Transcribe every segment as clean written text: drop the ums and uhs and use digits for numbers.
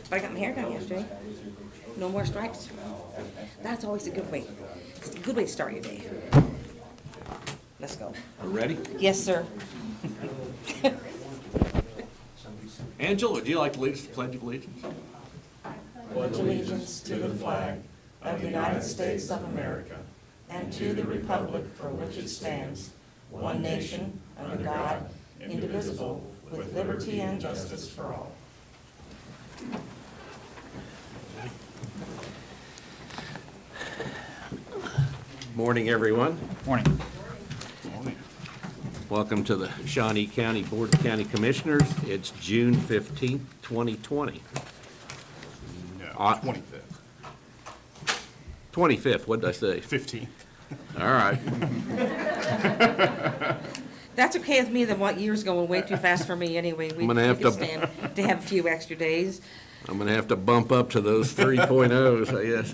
But I got my hair done yesterday. No more stripes. That's always a good way. It's a good way to start your day. Let's go. Ready? Yes, sir. Angela, would you like to lead us to the Pledge of Allegiance? Pledge allegiance to the flag of the United States of America and to the republic for which it stands, one nation, under God, indivisible, with liberty and justice for all. Morning, everyone. Morning. Welcome to the Shawnee County Board of County Commissioners. It's June 15th, 2020. No, Uh, 25th. 25th, what did I say? 15. All right. That's okay with me, then what year's going way too fast for me anyway. We I'm gonna have can to- stand to have a few extra days. I'm going to have to bump up to those 3.0s, I guess.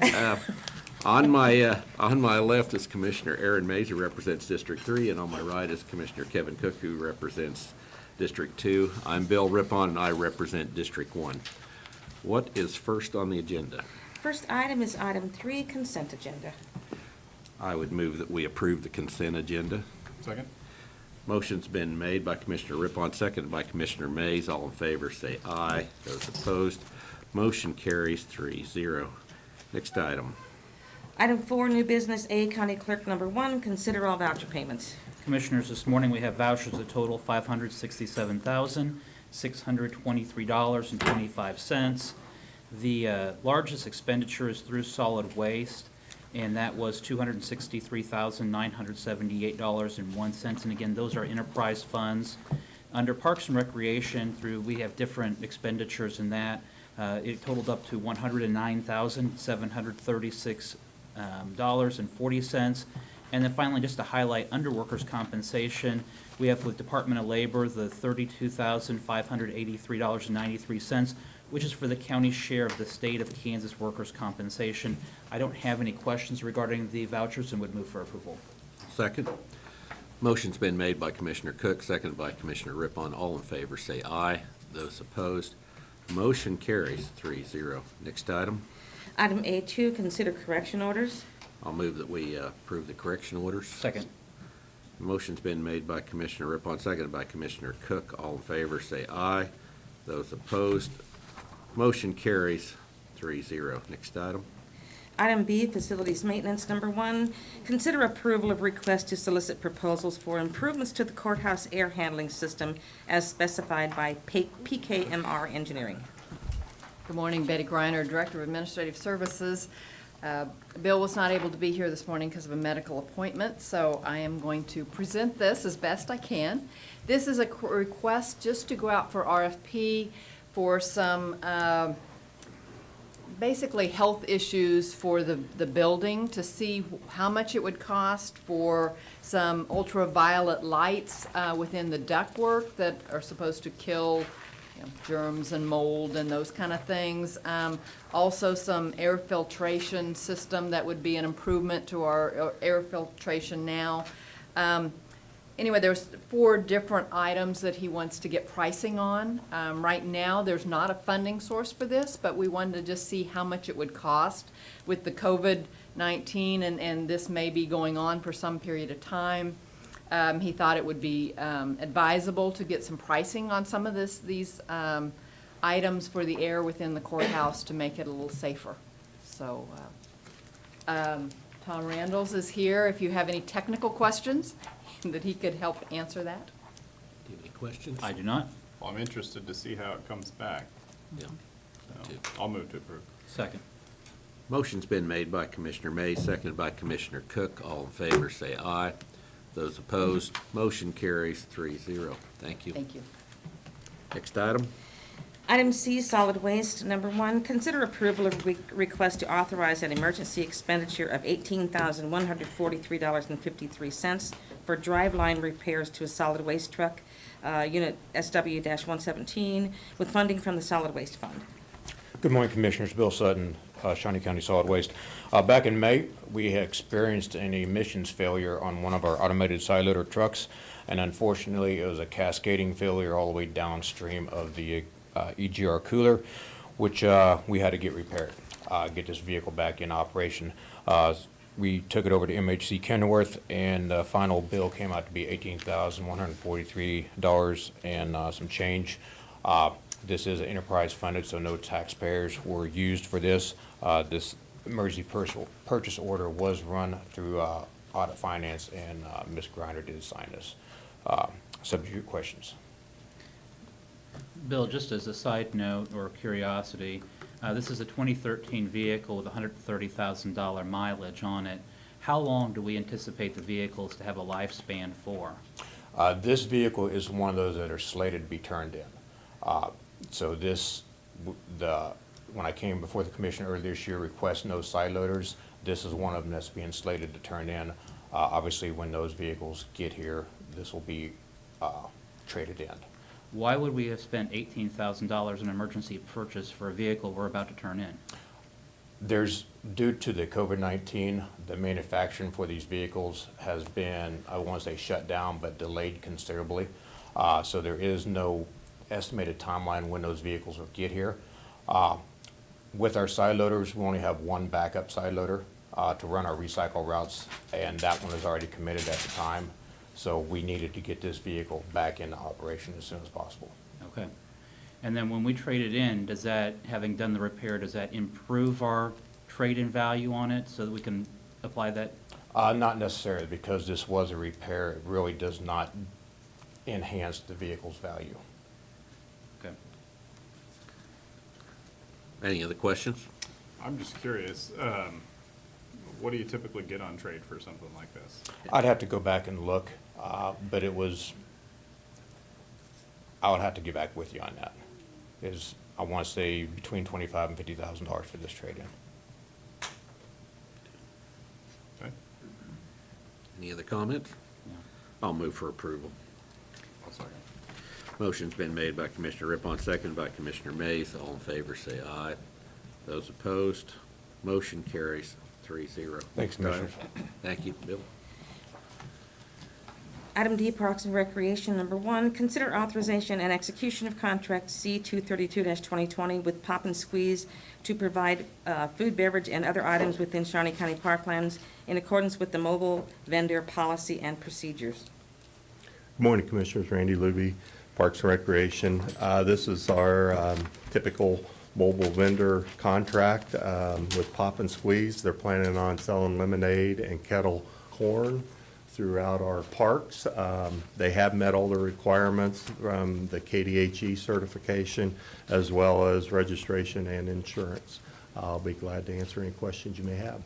On my left is Commissioner Aaron Mays, who represents District 3, and on my right is Commissioner Kevin Cook, who represents District 2. I'm Bill Rippon, and I represent District 1. What is first on the agenda? First item is item 3, consent agenda. I would move that we approve the consent agenda. Second? Motion's been made by Commissioner Rippon, seconded by Commissioner Mays. All in favor, say aye. Those opposed, motion carries 3-0. Next item. Item 4, new business, A, County Clerk number 1, consider all voucher payments. Commissioners, this morning we have vouchers that total $567,623.25. The largest expenditure is through solid waste, and that was $263,978.01. And again, those are enterprise funds. Under Parks and Recreation, we have different expenditures in that. It totaled up to $109,736.40. And then finally, just to highlight, under workers' compensation, we have with Department of Labor, the $32,583.93, which is for the county share of the state of Kansas workers' compensation. I don't have any questions regarding the vouchers and would move for approval. Second. Motion's been made by Commissioner Cook, seconded by Commissioner Rippon. All in favor, say aye. Those opposed, motion carries 3-0. Next item. Item A2, consider correction orders. I'll move that we approve the correction orders. Second. Motion's been made by Commissioner Rippon, seconded by Commissioner Cook. All in favor, say aye. Those opposed, motion carries 3-0. Next item. Item B, facilities maintenance number 1, consider approval of request to solicit proposals for improvements to the courthouse air handling system as specified by PKMR Engineering. Good morning, Betty Griner, Director of Administrative Services. Bill was not able to be here this morning because of a medical appointment, so I am going to present this as best I can. This is a request just to go out for RFP for some basically health issues for the building, to see how much it would cost for some ultraviolet lights within the ductwork that are supposed to kill germs and mold and those kind of things. Also some air filtration system that would be an improvement to our air filtration now. Anyway, there's 4 different items that he wants to get pricing on. Right now, there's not a funding source for this, but we wanted to just see how much it would cost with the COVID-19, and this may be going on for some period of time. He thought it would be advisable to get some pricing on some of these items for the air within the courthouse to make it a little safer. So Tom Randalls is here if you have any technical questions that he could help answer that. Do you have any questions? I do not. Well, I'm interested to see how it comes back. Yeah. So I'll move to approve. Second. Motion's been made by Commissioner Mays, seconded by Commissioner Cook. All in favor, say aye. Those opposed, motion carries 3-0. Thank you. Thank you. Next item. Item C, solid waste number 1, consider approval of request to authorize an emergency expenditure of $18,143.53 for driveline repairs to a solid waste truck, unit SW-117, with funding from the solid waste fund. Good morning, Commissioners. Bill Sutton, Shawnee County Solid Waste. Back in May, we had experienced an emissions failure on one of our automated side loader trucks, and unfortunately, it was a cascading failure all the way downstream of the EGR cooler. which we had to get repaired, get this vehicle back in operation. We took it over to MHC Kenworth, and the final bill came out to be $18,143 and some change. This is enterprise funded, so no taxpayers were used for this. This emergency purchase order was run through audit finance, and Ms. Griner did sign this. Subject to your questions. Bill, just as a side note or curiosity, this is a 2013 vehicle with $130,000 mileage on it. How long do we anticipate the vehicles to have a lifespan for? This vehicle is one of those that are slated to be turned in. So when I came before the commission earlier this year requesting those side loaders, this is one of them that's being slated to turn in. Obviously, when those vehicles get here, this will be traded in. Why would we have spent $18,000 in emergency purchase for a vehicle we're about to turn in? Due to the COVID-19, the manufacturing for these vehicles has been, I won't say shut down, but delayed considerably. So there is no estimated timeline when those vehicles will get here. With our side loaders, we only have one backup side loader to run our recycle routes, and that one is already committed at the time. So we needed to get this vehicle back into operation as soon as possible. Okay. And then when we trade it in, does that, having done the repair, does that improve our trade-in value on it so that we can apply that? Not necessarily, because this was a repair. It really does not enhance the vehicle's value. Okay. Any other questions? I'm just curious, what do you typically get on trade for something like this? I'd have to go back and look, but it was, I would have to get back with you on that. I want to say between $25,000 and $50,000 for this trade-in. Okay, Any other comments? I'll move for approval. I'll second. Motion's been made by Commissioner Rippon, seconded by Commissioner Mays. All in favor, say aye. Those opposed, motion carries 3-0. Thanks, Commissioners. Thank you, Bill. Item D, Parks and Recreation, number 1, consider authorization and execution of contract C-232-2020 with Pop and Squeeze to provide food, beverage, and other items within Shawnee County parklands in accordance with the mobile vendor policy and procedures. Good morning, Commissioners. Randy Luby, Parks and Recreation. This is our typical mobile vendor contract with Pop and Squeeze. They're planning on selling lemonade and kettle corn throughout our parks. They have met all the requirements from the KDHE certification as well as registration and insurance. I'll be glad to answer any questions you may have.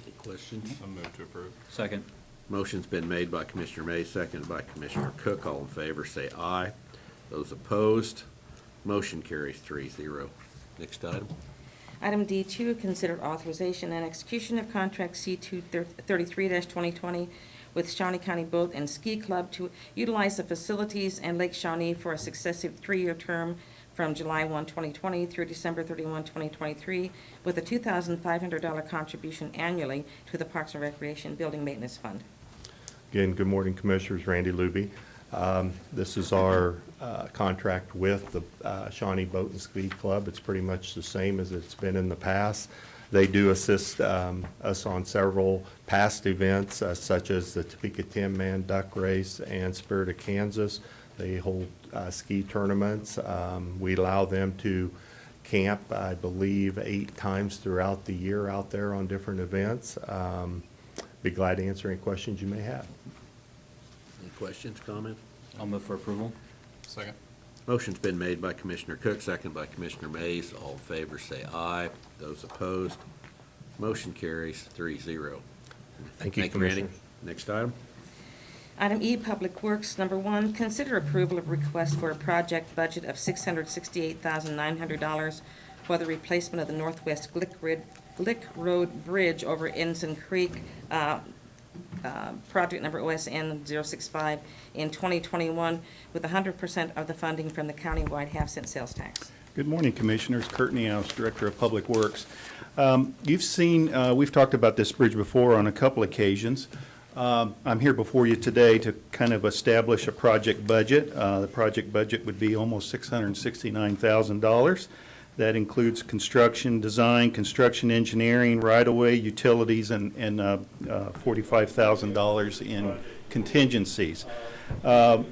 Any questions? I'll move to approve. Second. Motion's been made by Commissioner Mays, seconded by Commissioner Cook. All in favor, say aye. Those opposed, motion carries 3-0. Next item. Item D2, consider authorization and execution of contract C-233-2020 with Shawnee County Boat and Ski Club to utilize the facilities and Lake Shawnee for a successive 3-year term from July 1, 2020 through December 31, 2023, with a $2,500 contribution annually to the Parks and Recreation Building Maintenance Fund. Again, good morning, Commissioners. Randy Luby. This is our contract with the Shawnee Boat and Ski Club. It's pretty much the same as it's been in the past. They do assist us on several past events, such as the Topeka 10-Man Duck Race and Spirit of Kansas. They hold ski tournaments. We allow them to camp, I believe, 8 times throughout the year out there on different events. Be glad to answer any questions you may have. Any questions, comments? I'll move for approval. Second. Motion's been made by Commissioner Cook, seconded by Commissioner Mays. All in favor, say aye. Those opposed, motion carries 3-0. Thank you, Randy. Commissioners. Next item. Item E, Public Works, number 1, consider approval of request for a project budget of $668,900 for the replacement of the Northwest Glick Road Bridge over Ensign Creek, project number OSN 065 in 2021, with 100% of the funding from the countywide half-cent sales tax. Good morning, Commissioners. Kurt Neaus, Director of Public Works. You've seen, we've talked about this bridge before on a couple occasions. I'm here before you today to kind of establish a project budget. The project budget would be almost $669,000. That includes construction, design, construction engineering, right-of-way, utilities, and $45,000 in contingencies. I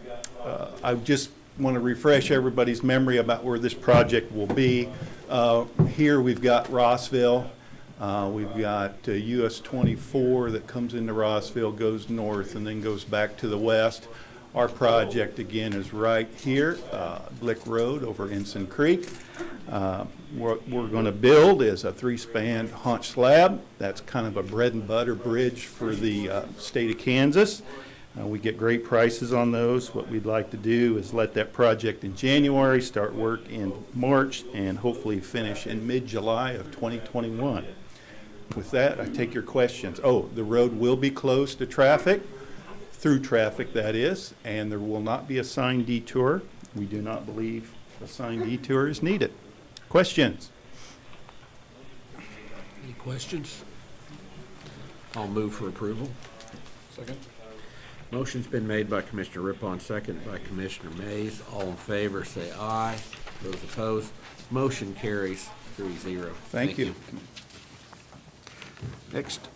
just want to refresh everybody's memory about where this project will be. Here we've got Rossville. We've got US 24 that comes into Rossville, goes north, and then goes back to the west. Our project, again, is right here, Blick Road over Ensign Creek. What we're going to build is a 3-span haunch slab. That's kind of a bread and butter bridge for the state of Kansas. We get great prices on those. What we'd like to do is let that project in January, start work in March, and hopefully finish in mid-July of 2021. With that, I take your questions. Oh, the road will be closed to traffic, through traffic that is, and there will not be a signed detour. We do not believe a signed detour is needed. Questions? Any questions? I'll move for approval. Second? Motion's been made by Commissioner Rippon, second by Commissioner Mays. All in favor, say aye. Those opposed, motion carries 3-0. Thank you. Next.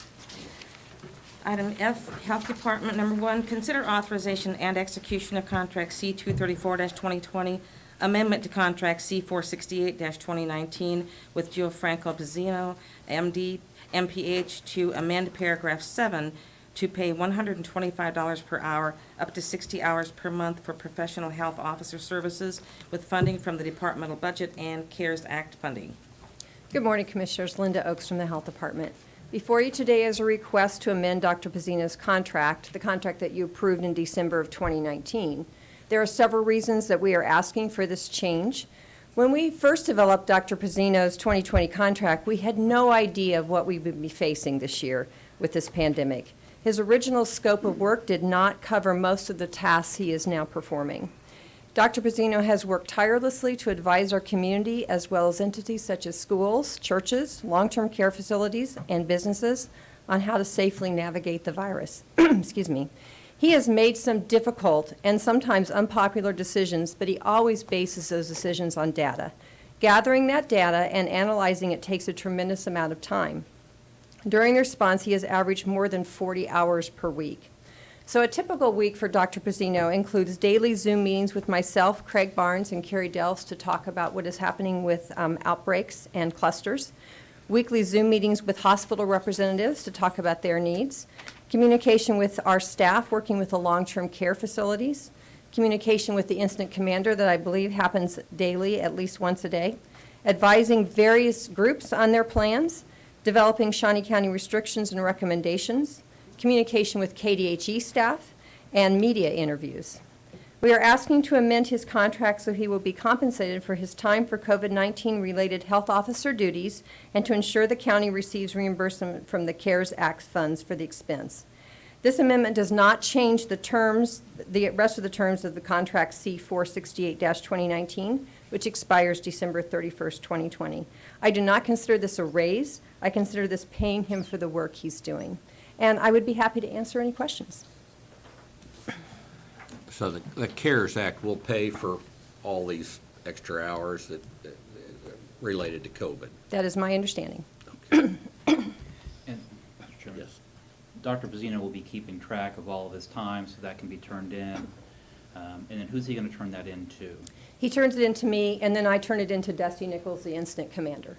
Item F, Health Department, number 1, consider authorization and execution of contract C-234-2020, amendment to contract C-468-2019 with Gianfranco Pizzino, MD, MPH, to amend paragraph 7 to pay $125 per hour up to 60 hours per month for professional health officer services with funding from the departmental budget and CARES Act funding. Good morning, Commissioners. Linda Oaks from the Health Department. Before you today is a request to amend Dr. Pizzino's contract, the contract that you approved in December of 2019. There are several reasons that we are asking for this change. When we first developed Dr. Pizzino's 2020 contract, we had no idea of what we would be facing this year with this pandemic. His original scope of work did not cover most of the tasks he is now performing. Dr. Pizzino has worked tirelessly to advise our community as well as entities such as schools, churches, long-term care facilities, and businesses on how to safely navigate the virus. Excuse me. He has made some difficult and sometimes unpopular decisions, but he always bases those decisions on data. Gathering that data and analyzing it takes a tremendous amount of time. During the response, he has averaged more than 40 hours per week. So a typical week for Dr. Pizzino includes daily Zoom meetings with myself, Craig Barnes, and Carrie Delfs to talk about what is happening with outbreaks and clusters, weekly Zoom meetings with hospital representatives to talk about their needs, communication with our staff working with the long-term care facilities, communication with the incident commander that I believe happens daily, at least once a day, advising various groups on their plans, developing Shawnee County restrictions and recommendations, communication with KDHE staff, and media interviews. We are asking to amend his contract so he will be compensated for his time for COVID-19 related health officer duties and to ensure the county receives reimbursement from the CARES Act funds for the expense. This amendment does not change the terms, the rest of the terms of the contract C-468-2019, which expires December 31st, 2020. I do not consider this a raise. I consider this paying him for the work he's doing. And I would be happy to answer any questions. So the CARES Act will pay for all these extra hours that related to COVID. That is my understanding. Okay. And, Mr. Chairman, Yes. Dr. Pizzino will be keeping track of all of his time, so that can be turned in. And then who's he going to turn that into? He turns it into me, and then I turn it into Dusty Nichols, the incident commander.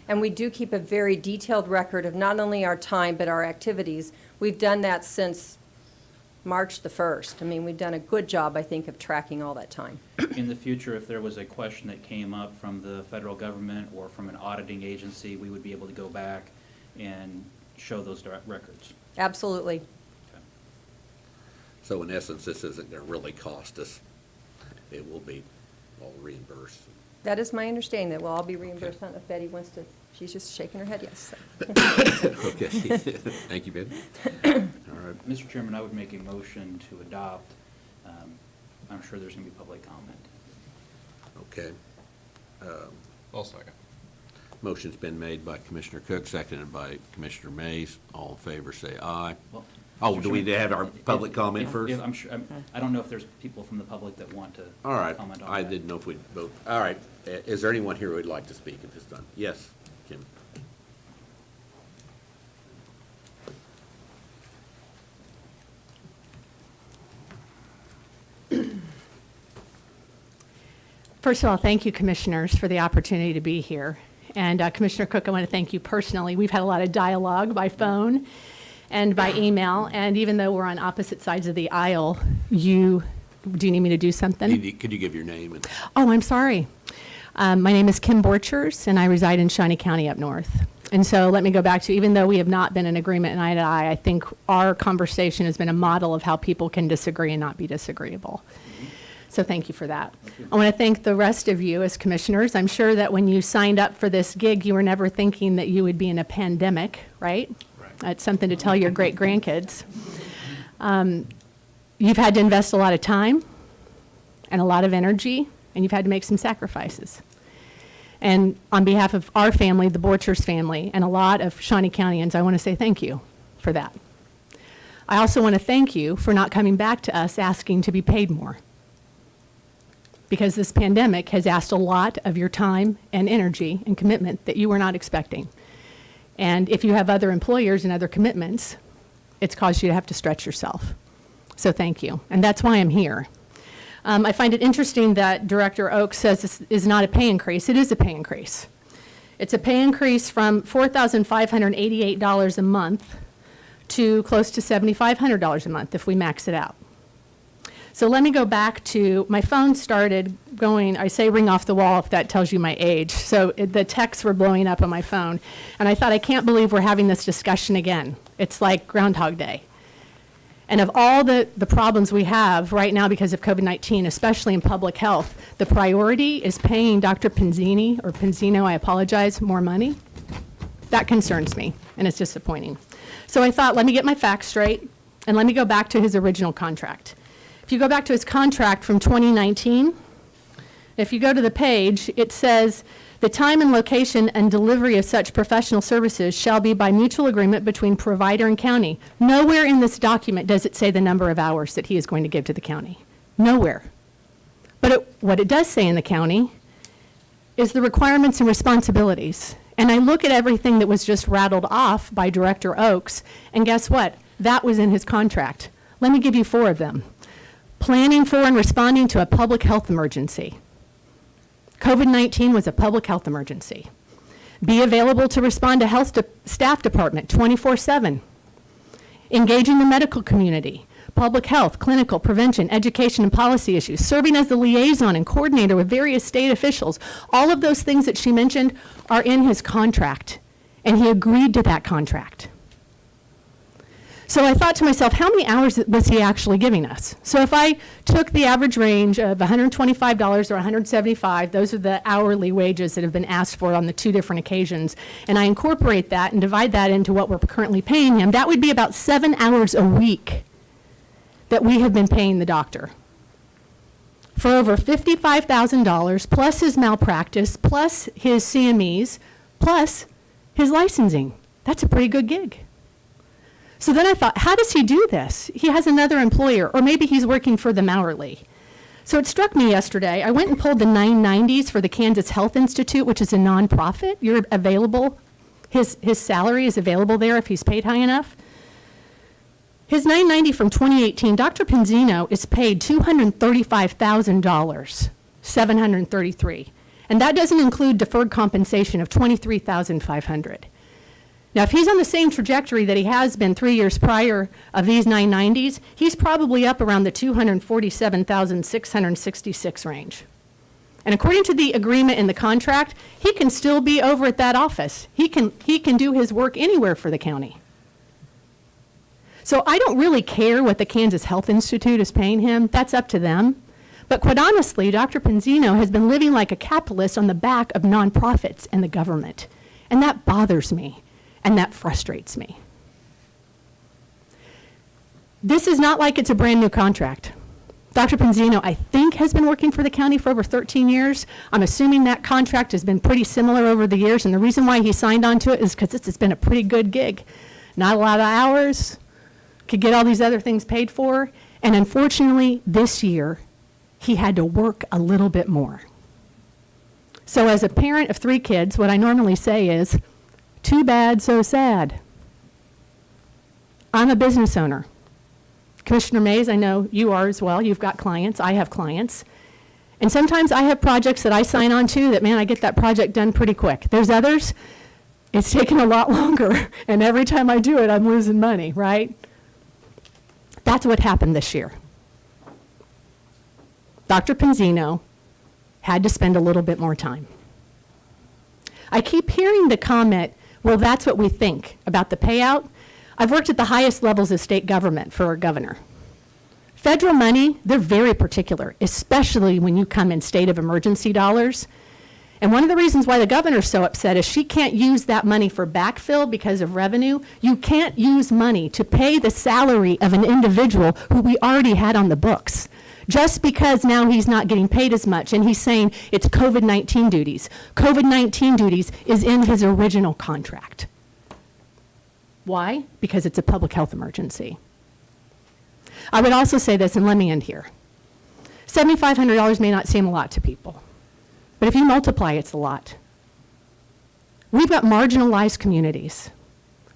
And we do keep a very detailed record of not only our time, but our activities. We've done that since March the 1st. I mean, we've done a good job, I think, of tracking all that time. In the future, if there was a question that came up from the federal government or from an auditing agency, we would be able to go back and show those direct records. Absolutely. Okay. So in essence, this isn't going to really cost us. It will be all reimbursed. That is my understanding, that we'll all be reimbursed. I don't know if Betty wants to, she's just shaking her head, yes. Okay. Thank you, Ben. All right. Mr. Chairman, I would make a motion to adopt. I'm sure there's going to be public comment. Okay. I'll second. Motion's been made by Commissioner Cook, seconded by Commissioner Mays. All in favor, say aye. Well, Oh, do we have our public comment If- first? I'm sure, I don't know if there's people from the public that want to All right, comment on I that. didn't know if we'd vote. All right, is there anyone here who would like to speak at this time? Yes, Kim. First of all, thank you, Commissioners, for the opportunity to be here. And Commissioner Cook, I want to thank you personally. We've had a lot of dialogue by phone and by email, and even though we're on opposite sides of the aisle, do you need me to do something? Could you give your name? And Oh, I'm sorry. My name is Kim Borchers, and I reside in Shawnee County up north. And so let me go back to, even though we have not been in agreement eye to eye, I think our conversation has been a model of how people can disagree and not be disagreeable. So thank you for that. I want to thank the rest of you as commissioners. I'm sure that when you signed up for this gig, you were never thinking that you would be in a pandemic, right? Right. That's something to tell your great-grandkids. You've had to invest a lot of time and a lot of energy, and you've had to make some sacrifices. And on behalf of our family, the Borchers family, and a lot of Shawnee Countyans, I want to say thank you for that. I also want to thank you for not coming back to us asking to be paid more, because this pandemic has asked a lot of your time and energy and commitment that you were not expecting. And if you have other employers and other commitments, it's caused you to have to stretch yourself. So thank you. And that's why I'm here. I find it interesting that Director Oaks says this is not a pay increase. It is a pay increase. It's a pay increase from $4,588 a month to close to $7,500 a month if we max it out. So let me go back to, my phone started going, I say ring off the wall if that tells you my age. So the texts were blowing up on my phone. And I thought, I can't believe we're having this discussion again. It's like Groundhog Day. And of all the problems we have right now because of COVID-19, especially in public health, the priority is paying Dr. Penzino, I apologize, more money. That concerns me, and it's disappointing. So I thought, let me get my facts straight, and let me go back to his original contract. If you go back to his contract from 2019, if you go to the page, it says, the time and location and delivery of such professional services shall be by mutual agreement between provider and county. Nowhere in this document does it say the number of hours that he is going to give to the county. Nowhere. But what it does say in the county is the requirements and responsibilities. And I look at everything that was just rattled off by Director Oaks, and guess what? That was in his contract. Let me give you 4 of them. Planning for and responding to a public health emergency. COVID-19 was a public health emergency. Be available to respond to health staff department 24/7. Engaging the medical community, public health, clinical, prevention, education, and policy issues. Serving as the liaison and coordinator with various state officials. All of those things that she mentioned are in his contract, and he agreed to that contract. So I thought to myself, how many hours was he actually giving us? So if I took the average range of $125 or $175, those are the hourly wages that have been asked for on the 2 different occasions, and I incorporate that and divide that into what we're currently paying him, that would be about 7 hours a week that we have been paying the doctor. For over $55,000, plus his malpractice, plus his CMEs, plus his licensing. That's a pretty good gig. So then I thought, how does he do this? He has another employer, or maybe he's working for them hourly. So it struck me yesterday, I went and pulled the 990s for the Kansas Health Institute, which is a nonprofit. You're available, his salary is available there if he's paid high enough. His 990 from 2018, Dr. Penzino is paid $235,000, $733. And that doesn't include deferred compensation of $23,500. Now, if he's on the same trajectory that he has been 3 years prior of these 990s, he's probably up around the $247,666 range. And according to the agreement in the contract, he can still be over at that office. He can do his work anywhere for the county. So I don't really care what the Kansas Health Institute is paying him. That's up to them. But quite honestly, Dr. Penzino has been living like a capitalist on the back of nonprofits and the government. And that bothers me. And that frustrates me. This is not like it's a brand new contract. Dr. Penzino, I think, has been working for the county for over 13 years. I'm assuming that contract has been pretty similar over the years, and the reason why he signed on to it is because it's been a pretty good gig. Not a lot of hours, could get all these other things paid for, and unfortunately, this year, he had to work a little bit more. So as a parent of 3 kids, what I normally say is, too bad, so sad. I'm a business owner. Commissioner Mays, I know you are as well. You've got clients. I have clients. And sometimes I have projects that I sign on to that, man, I get that project done pretty quick. There's others, it's taken a lot longer. And every time I do it, I'm losing money, right? That's what happened this year. Dr. Penzino had to spend a little bit more time. I keep hearing the comment, well, that's what we think about the payout. I've worked at the highest levels of state government for a governor. Federal money, they're very particular, especially when you come in state of emergency dollars. And one of the reasons why the governor's so upset is she can't use that money for backfill because of revenue. You can't use money to pay the salary of an individual who we already had on the books. Just because now he's not getting paid as much, and he's saying it's COVID-19 duties. COVID-19 duties is in his original contract. Why? Because it's a public health emergency. I would also say this, and let me end here. $7,500 may not seem a lot to people, but if you multiply, it's a lot. We've got marginalized communities.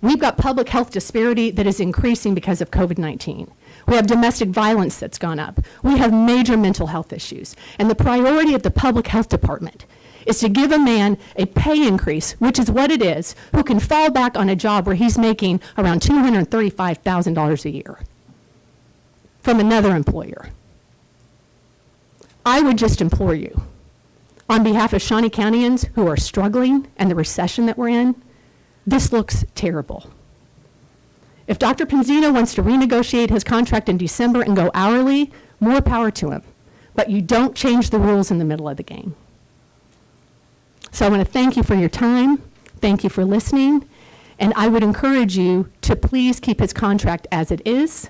We've got public health disparity that is increasing because of COVID-19. We have domestic violence that's gone up. We have major mental health issues. And the priority of the public health department is to give a man a pay increase, which is what it is, who can fall back on a job where he's making around $235,000 a year from another employer. I would just implore you, on behalf of Shawnee Countyans who are struggling and the recession that we're in, this looks terrible. If Dr. Penzino wants to renegotiate his contract in December and go hourly, more power to him. But you don't change the rules in the middle of the game. So I want to thank you for your time. Thank you for listening. And I would encourage you to please keep his contract as it is.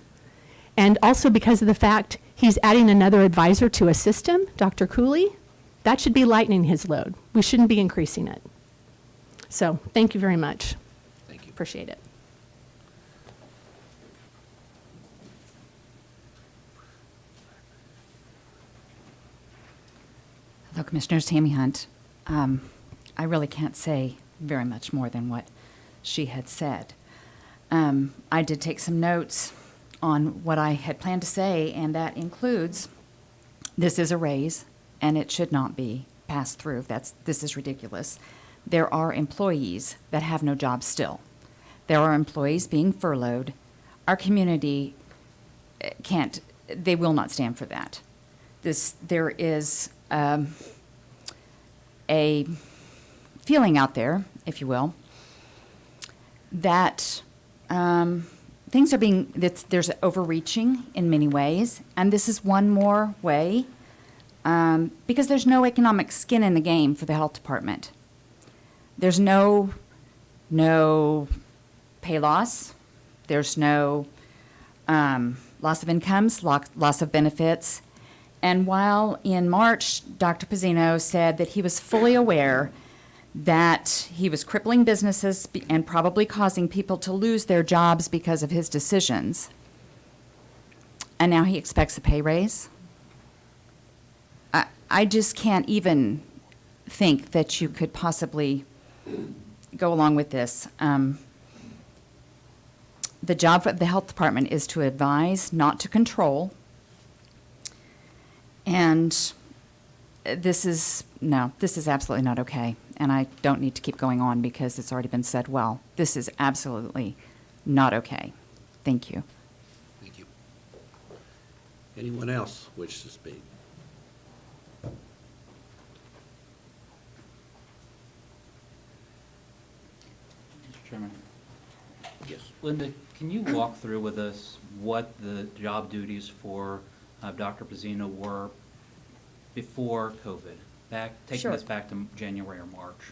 And also because of the fact he's adding another advisor to assist him, Dr. Cooley, that should be lightening his load. We shouldn't be increasing it. So thank you very much. Thank you. Appreciate it. Hello, Commissioners. Tammy Hunt. I really can't say very much more than what she had said. I did take some notes on what I had planned to say, and that includes this is a raise, and it should not be passed through. This is ridiculous. There are employees that have no jobs still. There are employees being furloughed. Our community they will not stand for that. There is a feeling out there, if you will, that things are there's overreaching in many ways, and this is one more way, because there's no economic skin in the game for the health department. There's no pay loss. There's no loss of incomes, loss of benefits. And while in March, Dr. Penzino said that he was fully aware that he was crippling businesses and probably causing people to lose their jobs because of his decisions, and now he expects a pay raise, I just can't even think that you could possibly go along with this. The job of the health department is to advise, not to control. And this is absolutely not okay. And I don't need to keep going on because it's already been said well. This is absolutely not okay. Thank you. Thank you. Anyone else wish to speak? Mr. Chairman. Yes. Linda, can you walk through with us what the job duties for Dr. Penzino were before COVID? Taking Sure. us back to January or March.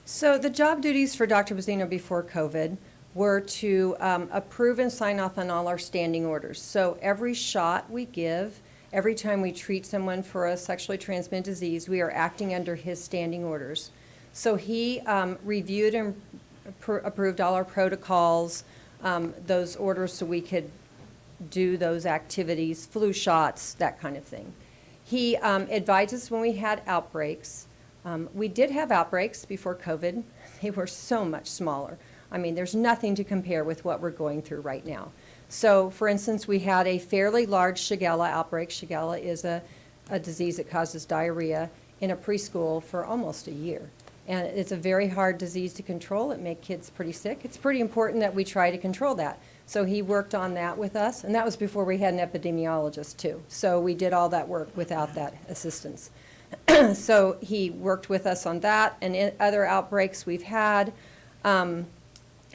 So the job duties for Dr. Penzino before COVID were to approve and sign off on all our standing orders. So every shot we give, every time we treat someone for a sexually transmitted disease, we are acting under his standing orders. So he reviewed and approved all our protocols, those orders so we could do those activities, flu shots, that kind of thing. He advised us when we had outbreaks. We did have outbreaks before COVID. They were so much smaller. I mean, there's nothing to compare with what we're going through right now. So, for instance, we had a fairly large Shigella outbreak. Shigella is a disease that causes diarrhea in a preschool for almost a year. And it's a very hard disease to control. It makes kids pretty sick. It's pretty important that we try to control that. So he worked on that with us, and that was before we had an epidemiologist too. So we did all that work without that assistance. So he worked with us on that, and in other outbreaks we've had.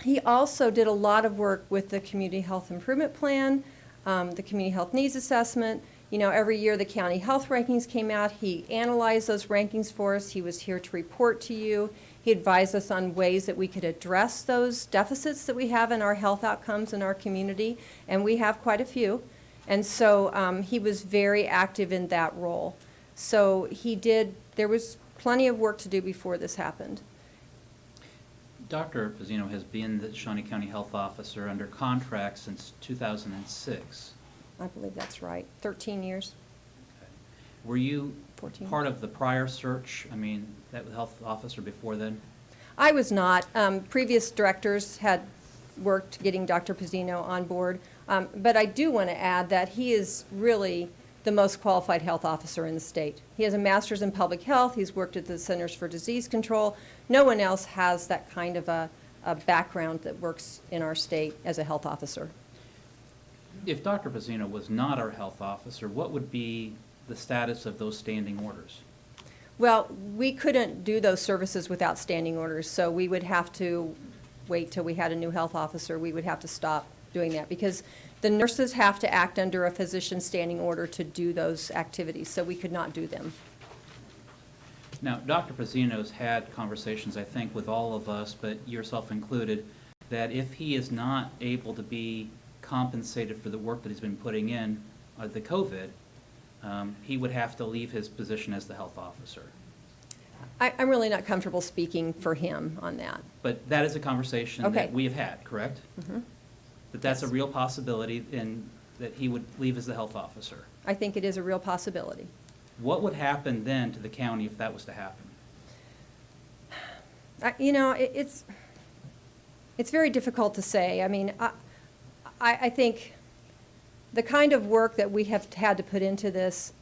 He also did a lot of work with the Community Health Improvement Plan, the Community Health Needs Assessment. You know, every year the county health rankings came out. He analyzed those rankings for us. He was here to report to you. He advised us on ways that we could address those deficits that we have in our health outcomes in our community, and we have quite a few. And so he was very active in that role. So there was plenty of work to do before this happened. Dr. Pizzino has been the Shawnee County Health Officer under contract since 2006. I believe that's right, 13 years. Were you 14. part of the prior search? I mean, that health officer before then? I was not. Previous directors had worked getting Dr. Pizzino on board. But I do want to add that he is really the most qualified health officer in the state. He has a master's in public health. He's worked at the Centers for Disease Control. No one else has that kind of a background that works in our state as a health officer. If Dr. Pizzino was not our health officer, what would be the status of those standing orders? Well, we couldn't do those services without standing orders, so we would have to wait till we had a new health officer. We would have to stop doing that because the nurses have to act under a physician's standing order to do those activities, so we could not do them. Now, Dr. Pizzino's had conversations, I think, with all of us, but yourself included, that if he is not able to be compensated for the work that he's been putting in, the COVID, he would have to leave his position as the health officer. I'm really not comfortable speaking for him on that. But that is a conversation Okay. that we have had, correct? Mhm. That that's a Yes. real possibility and that he would leave as the health officer. I think it is a real possibility. What would happen then to the county if that was to happen? You know, it's very difficult to say. I mean, I think the kind of work that we have had to put into this,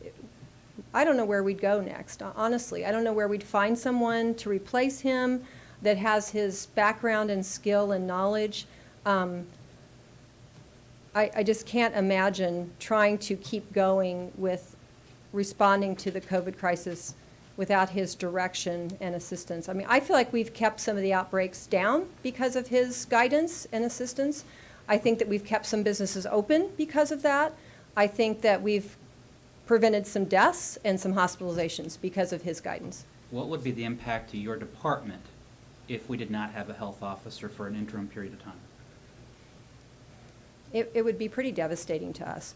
I don't know where we'd go next, honestly. I don't know where we'd find someone to replace him that has his background and skill and knowledge. I just can't imagine trying to keep going with responding to the COVID crisis without his direction and assistance. I mean, I feel like we've kept some of the outbreaks down because of his guidance and assistance. I think that we've kept some businesses open because of that. I think that we've prevented some deaths and some hospitalizations because of his guidance. What would be the impact to your department if we did not have a health officer for an interim period of time? It would be pretty devastating to us.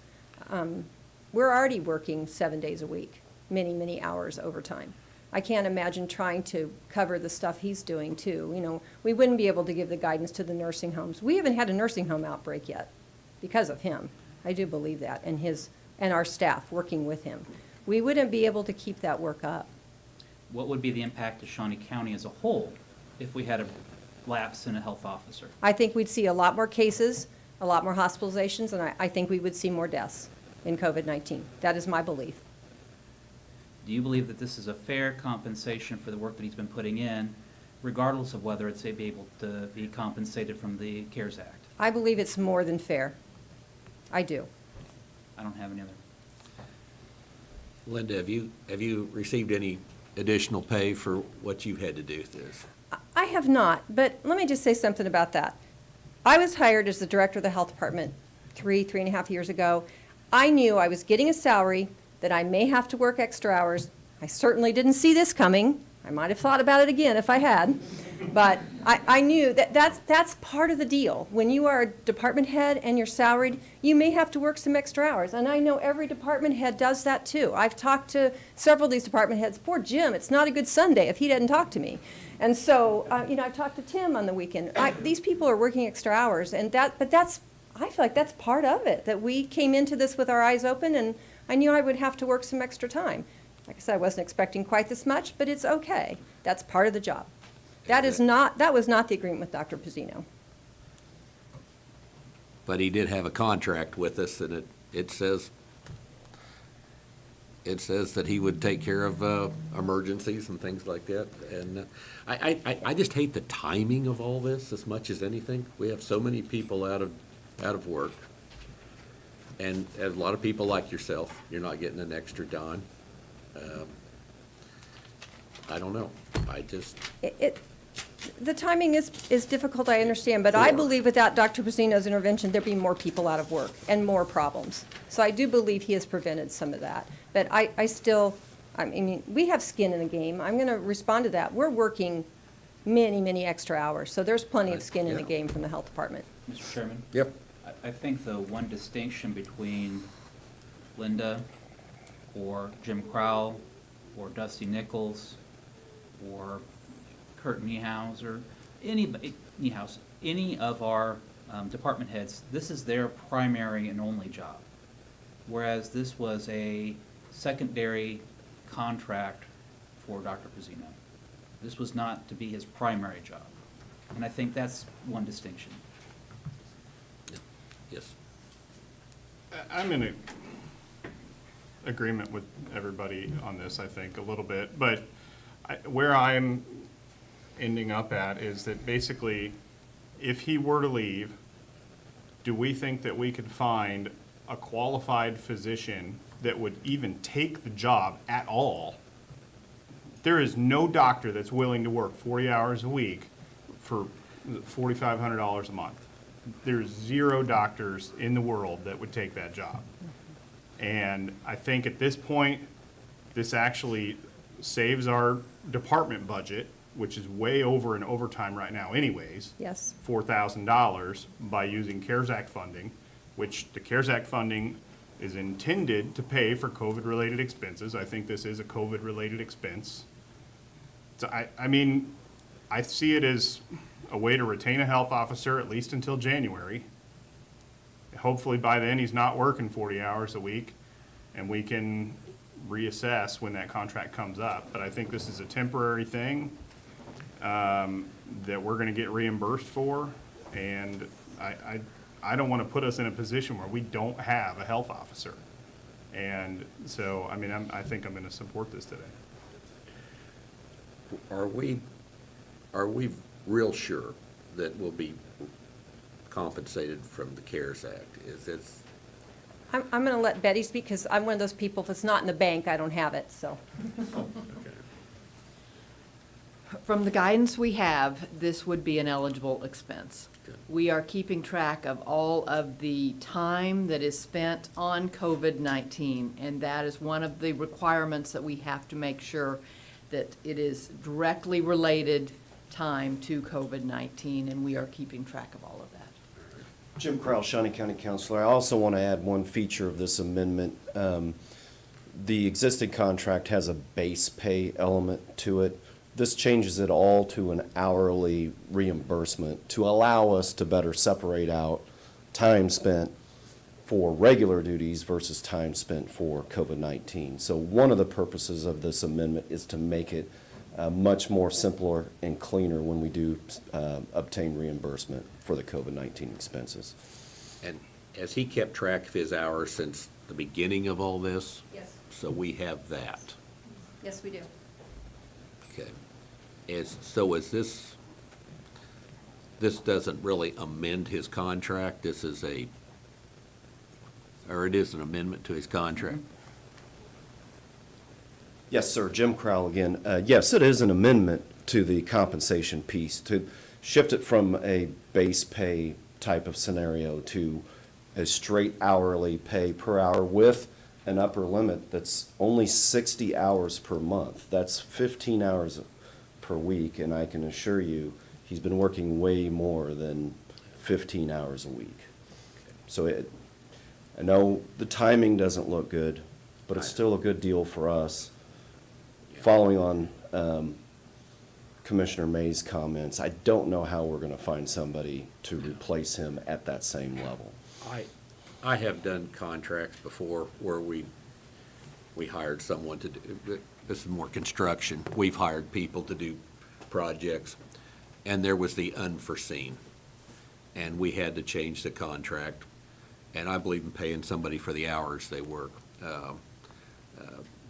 We're already working 7 days a week, many, many hours overtime. I can't imagine trying to cover the stuff he's doing too. You know, we wouldn't be able to give the guidance to the nursing homes. We haven't had a nursing home outbreak yet because of him. I do believe that, and our staff working with him. We wouldn't be able to keep that work up. What would be the impact to Shawnee County as a whole if we had a lapse in a health officer? I think we'd see a lot more cases, a lot more hospitalizations, and I think we would see more deaths in COVID-19. That is my belief. Do you believe that this is a fair compensation for the work that he's been putting in, regardless of whether it's be able to be compensated from the CARES Act? I believe it's more than fair. I do. I don't have any other. Linda, have you received any additional pay for what you've had to do with this? I have not, but let me just say something about that. I was hired as the director of the health department three and a half years ago. I knew I was getting a salary, that I may have to work extra hours. I certainly didn't see this coming. I might have thought about it again if I had. But I knew that that's part of the deal. When you are a department head and you're salaried, you may have to work some extra hours. And I know every department head does that too. I've talked to several of these department heads. Poor Jim, it's not a good Sunday if he didn't talk to me. And so, I've talked to Tim on the weekend. These people are working extra hours, and I feel like that's part of it, that we came into this with our eyes open, and I knew I would have to work some extra time. Like I said, I wasn't expecting quite this much, but it's okay. That's part of the job. That was not the agreement with Dr. Pizzino. But he did have a contract with us, and it says that he would take care of emergencies and things like that. And I just hate the timing of all this as much as anything. We have so many people out of work, and a lot of people like yourself, you're not getting an extra dime. I don't know. The timing is difficult, I understand, but I believe without Dr. Pizzino's intervention, there'd be more people out of work and more problems. So I do believe he has prevented some of that. But I mean, we have skin in the game. I'm going to respond to that. We're working many, many extra hours, so there's plenty of skin in the game from the health department. Mr. Chairman? Yep. I think the one distinction between Linda or Jim Crowell or Dusty Nichols or Kurt Niehaus or any of our department heads, this is their primary and only job. Whereas this was a secondary contract for Dr. Pizzino. This was not to be his primary job. And I think that's one distinction. Yes. I'm in agreement with everybody on this, I think, a little bit, but where I'm ending up at is that basically, if he were to leave, do we think that we could find a qualified physician that would even take the job at all? There is no doctor that's willing to work 40 hours a week for $4,500 a month. There's 0 doctors in the world that would take that job. And I think at this point, this actually saves our department budget, which is way over in overtime right now anyways. Yes. $4,000 by using CARES Act funding, which the CARES Act funding is intended to pay for COVID-related expenses. I think this is a COVID-related expense. So I mean, I see it as a way to retain a health officer at least until January. Hopefully by then he's not working 40 hours a week and we can reassess when that contract comes up. But I think this is a temporary thing that we're gonna get reimbursed for. And I don't wanna put us in a position where we don't have a health officer. And so, I mean, I think I'm gonna support this today. Are we real sure that we'll be compensated from the CARES Act? Is it? I'm going to let Betty speak because I'm one of those people, if it's not in the bank, I don't have it, so. From the guidance we have, this would be an eligible expense. Good. We are keeping track of all of the time that is spent on COVID-19, and that is one of the requirements that we have to make sure that it is directly related time to COVID-19, and we are keeping track of all of that. Jim Crowell, Shawnee County Councilor. I also want to add one feature of this amendment. The existing contract has a base pay element to it. This changes it all to an hourly reimbursement to allow us to better separate out time spent for regular duties versus time spent for COVID-19. So one of the purposes of this amendment is to make it much more simpler and cleaner when we do obtain reimbursement for the COVID-19 expenses. And has he kept track of his hours since the beginning of all this? Yes. So we have that. Yes, we do. Okay. Is this doesn't really amend his contract? This is it is an amendment to his contract? Yes, sir. Jim Crowell again. Yes, it is an amendment to the compensation piece to shift it from a base pay type of scenario to a straight hourly pay per hour with an upper limit that's only 60 hours per month. That's 15 hours per week, and I can assure you, he's been working way more than 15 hours a week. So I know the timing doesn't look good, but it's still a good deal for us. Following on Commissioner May's comments, I don't know how we're going to find somebody to replace him at that same level. I have done contracts before where we hired someone to do, this is more construction. We've hired people to do projects, and there was the unforeseen. And we had to change the contract, and I believe in paying somebody for the hours they work.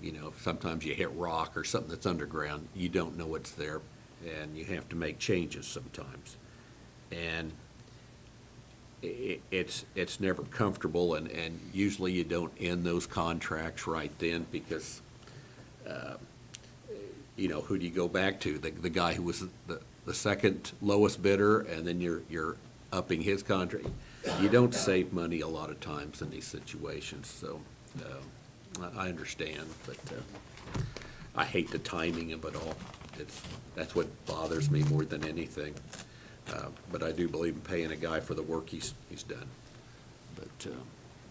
You know, sometimes you hit rock or something that's underground, you don't know what's there, and you have to make changes sometimes. And it's never comfortable, and usually you don't end those contracts right then because, you know, who do you go back to? The guy who was the second lowest bidder, and then you're upping his contract. You don't save money a lot of times in these situations, so I understand, but I hate the timing of it all. That's what bothers me more than anything. But I do believe in paying a guy for the work he's done. But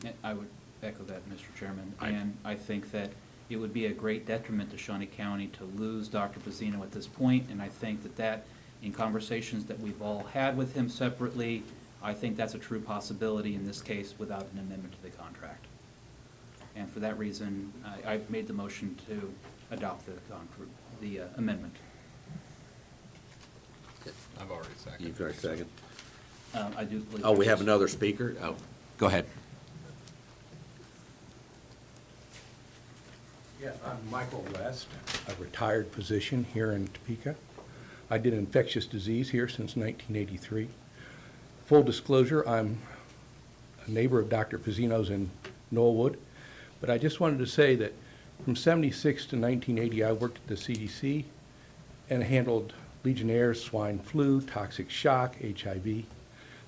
And I would echo that, Mr. Chairman, and I think that it would be a great detriment to Shawnee County to lose Dr. Pizzino at this point, and I think that in conversations that we've all had with him separately, I think that's a true possibility in this case without an amendment to the contract. And for that reason, I've made the motion to adopt the amendment. I've already seconded. you've got a second? I do believe. Oh, we have another speaker? Oh, go ahead. Yeah, I'm Michael West, a retired physician here in Topeka. I did infectious disease here since 1983. Full disclosure, I'm a neighbor of Dr. Pizzino's in Knollwood, but I just wanted to say that from 76 to 1980, I worked at the CDC and handled Legionnaires, swine flu, toxic shock, HIV.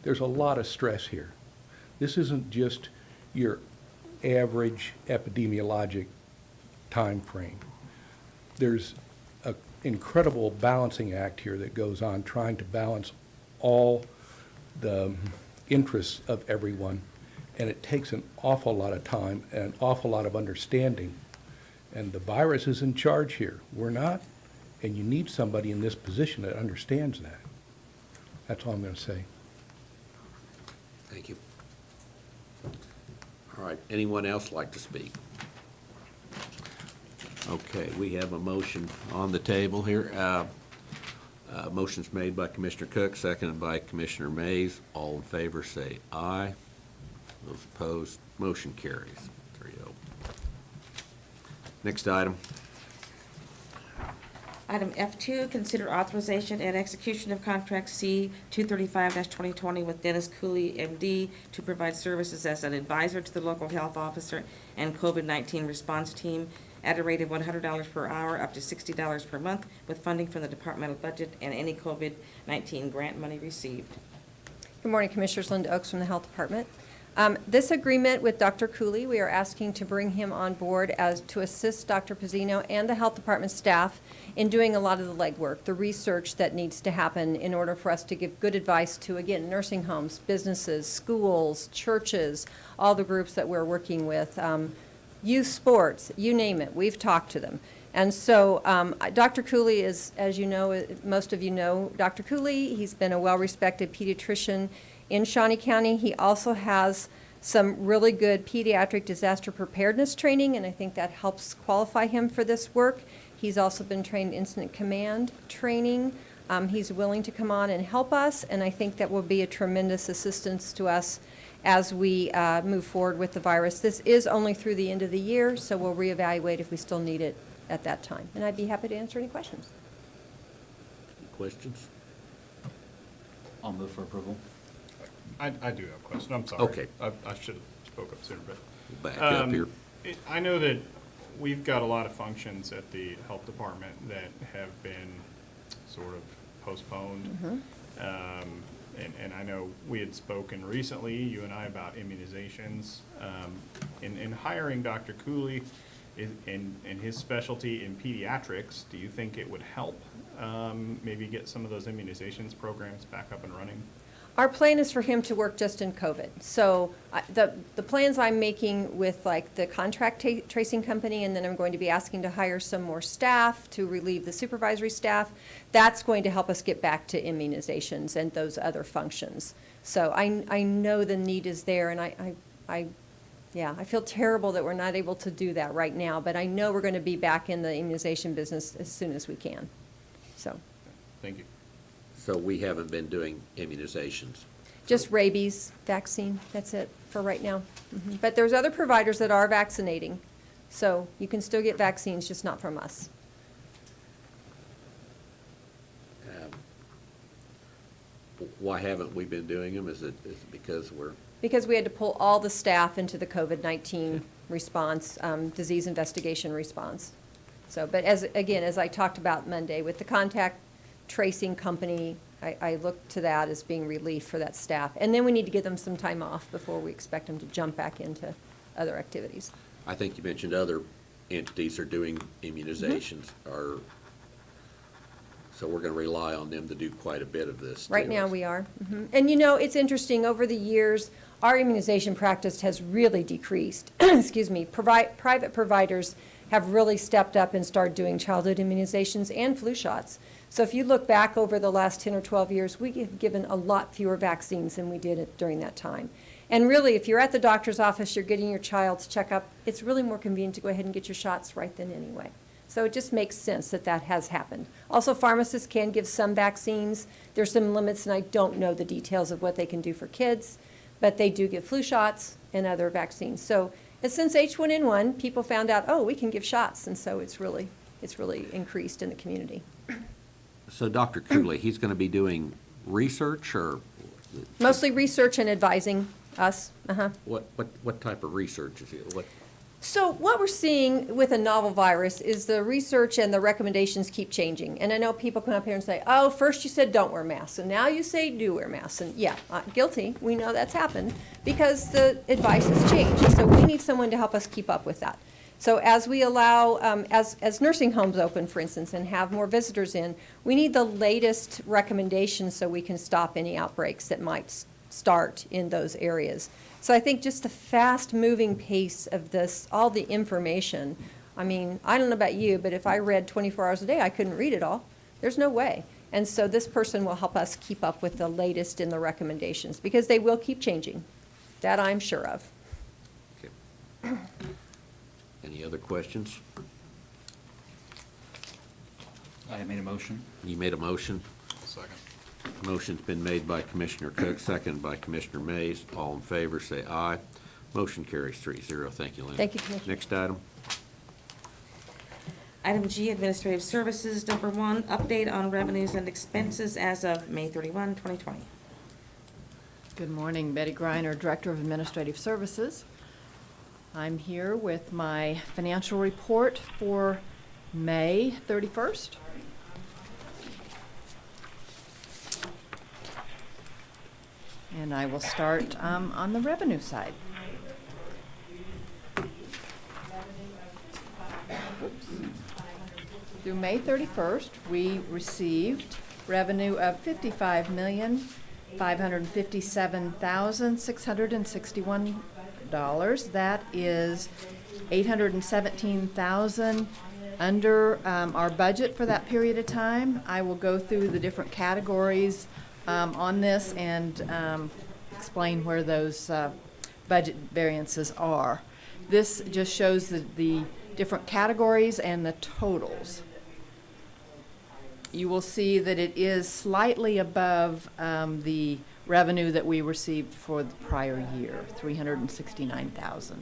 There's a lot of stress here. This isn't just your average epidemiologic time frame. There's an incredible balancing act here that goes on, trying to balance all the interests of everyone, and it takes an awful lot of time and an awful lot of understanding. And the virus is in charge here. We're not, and you need somebody in this position that understands that. That's all I'm going to say. Thank you. All right, anyone else like to speak? Okay, we have a motion on the table here. Motion's made by Commissioner Cook, seconded by Commissioner Mays. All in favor say aye. Those opposed, motion carries 3-0. Next item. Item F2, consider authorization and execution of contract C 235-2020 with Dennis Cooley, MD, to provide services as an advisor to the local health officer and COVID-19 response team at a rate of $100 per hour, up to $60 per month, with funding from the departmental budget and any COVID-19 grant money received. Good morning, Commissioners. Linda Oaks from the Health Department. This agreement with Dr. Cooley, we are asking to bring him on board as to assist Dr. Pizzino and the Health Department staff in doing a lot of the legwork, the research that needs to happen in order for us to give good advice to, again, nursing homes, businesses, schools, churches, all the groups that we're working with, youth sports, you name it, we've talked to them. And so Dr. Cooley is, as you know, most of you know Dr. Cooley. He's been a well-respected pediatrician in Shawnee County. He also has some really good pediatric disaster preparedness training, and I think that helps qualify him for this work. He's also been trained in incident command training. He's willing to come on and help us, and I think that will be a tremendous assistance to us as we move forward with the virus. This is only through the end of the year, so we'll reevaluate if we still need it at that time. And I'd be happy to answer any questions. Questions? I'll move for approval. I do have a question, I'm sorry. Okay. I should have spoke up sooner, but. Back up here. I know that we've got a lot of functions at the health department that have been sort of postponed. And I know we had spoken recently, you and I, about immunizations. In hiring Dr. Cooley in his specialty in pediatrics, do you think it would help maybe get some of those immunizations programs back up and running? Our plan is for him to work just in COVID. So the plans I'm making with like the contract tracing company, and then I'm going to be asking to hire some more staff to relieve the supervisory staff, that's going to help us get back to immunizations and those other functions. So I know the need is there, and I feel terrible that we're not able to do that right now, but I know we're going to be back in the immunization business as soon as we can. So. Thank you. So we haven't been doing immunizations. Just rabies vaccine, that's it for right now. But there's other providers that are vaccinating, so you can still get vaccines, just not from us. Why haven't we been doing them? Is it because we're, Because we had to pull all the staff into the COVID-19 response, disease investigation response. So, but again, as I talked about Monday, with the contact tracing company, I look to that as being relief for that staff. And then we need to give them some time off before we expect them to jump back into other activities. I think you mentioned other entities are doing immunizations, so we're going to rely on them to do quite a bit of this. Right too. now, we are. And you know, it's interesting, over the years, our immunization practice has really decreased. Excuse me. Private providers have really stepped up and started doing childhood immunizations and flu shots. So if you look back over the last 10 or 12 years, we have given a lot fewer vaccines than we did during that time. And really, if you're at the doctor's office, you're getting your child's checkup, it's really more convenient to go ahead and get your shots right then anyway. So it just makes sense that that has happened. Also, pharmacists can give some vaccines. There's some limits, and I don't know the details of what they can do for kids, but they do give flu shots and other vaccines. So since H1N1, people found out, oh, we can give shots, and so it's really increased in the community. So Dr. Cooley, he's going to be doing research, or Mostly research and advising us. what type of research is it? So what we're seeing with a novel virus is the research and the recommendations keep changing. And I know people come up here and say, oh, first you said don't wear masks, and now you say do wear masks. And yeah, guilty. We know that's happened because the advice has changed. So we need someone to help us keep up with that. So as we allow, as nursing homes open, for instance, and have more visitors in, we need the latest recommendations so we can stop any outbreaks that might start in those areas. So I think just the fast-moving pace of this, all the information, I mean, I don't know about you, but if I read 24 hours a day, I couldn't read it all. There's no way. And so this person will help us keep up with the latest in the recommendations, because they will keep changing. That I'm sure of. Okay. Any other questions? I made a motion. You made a motion? Second. Motion's been made by Commissioner Cook, seconded by Commissioner Mays. All in favor, say aye. Motion carries 3-0. Thank you, Lynn. Thank you, Commissioner. Next item. Item G, Administrative Services, number 1, update on revenues and expenses as of May 31, 2020. Good morning, Betty Griner, Director of Administrative Services. I'm here with my financial report for May 31st. And I will start on the revenue side. Through May 31st, we received revenue of $55,557,661. That is $817,000 under our budget for that period of time. I will go through the different categories on this and explain where those budget variances are. This just shows the different categories and the totals. You will see that it is slightly above the revenue that we received for the prior year, $369,000.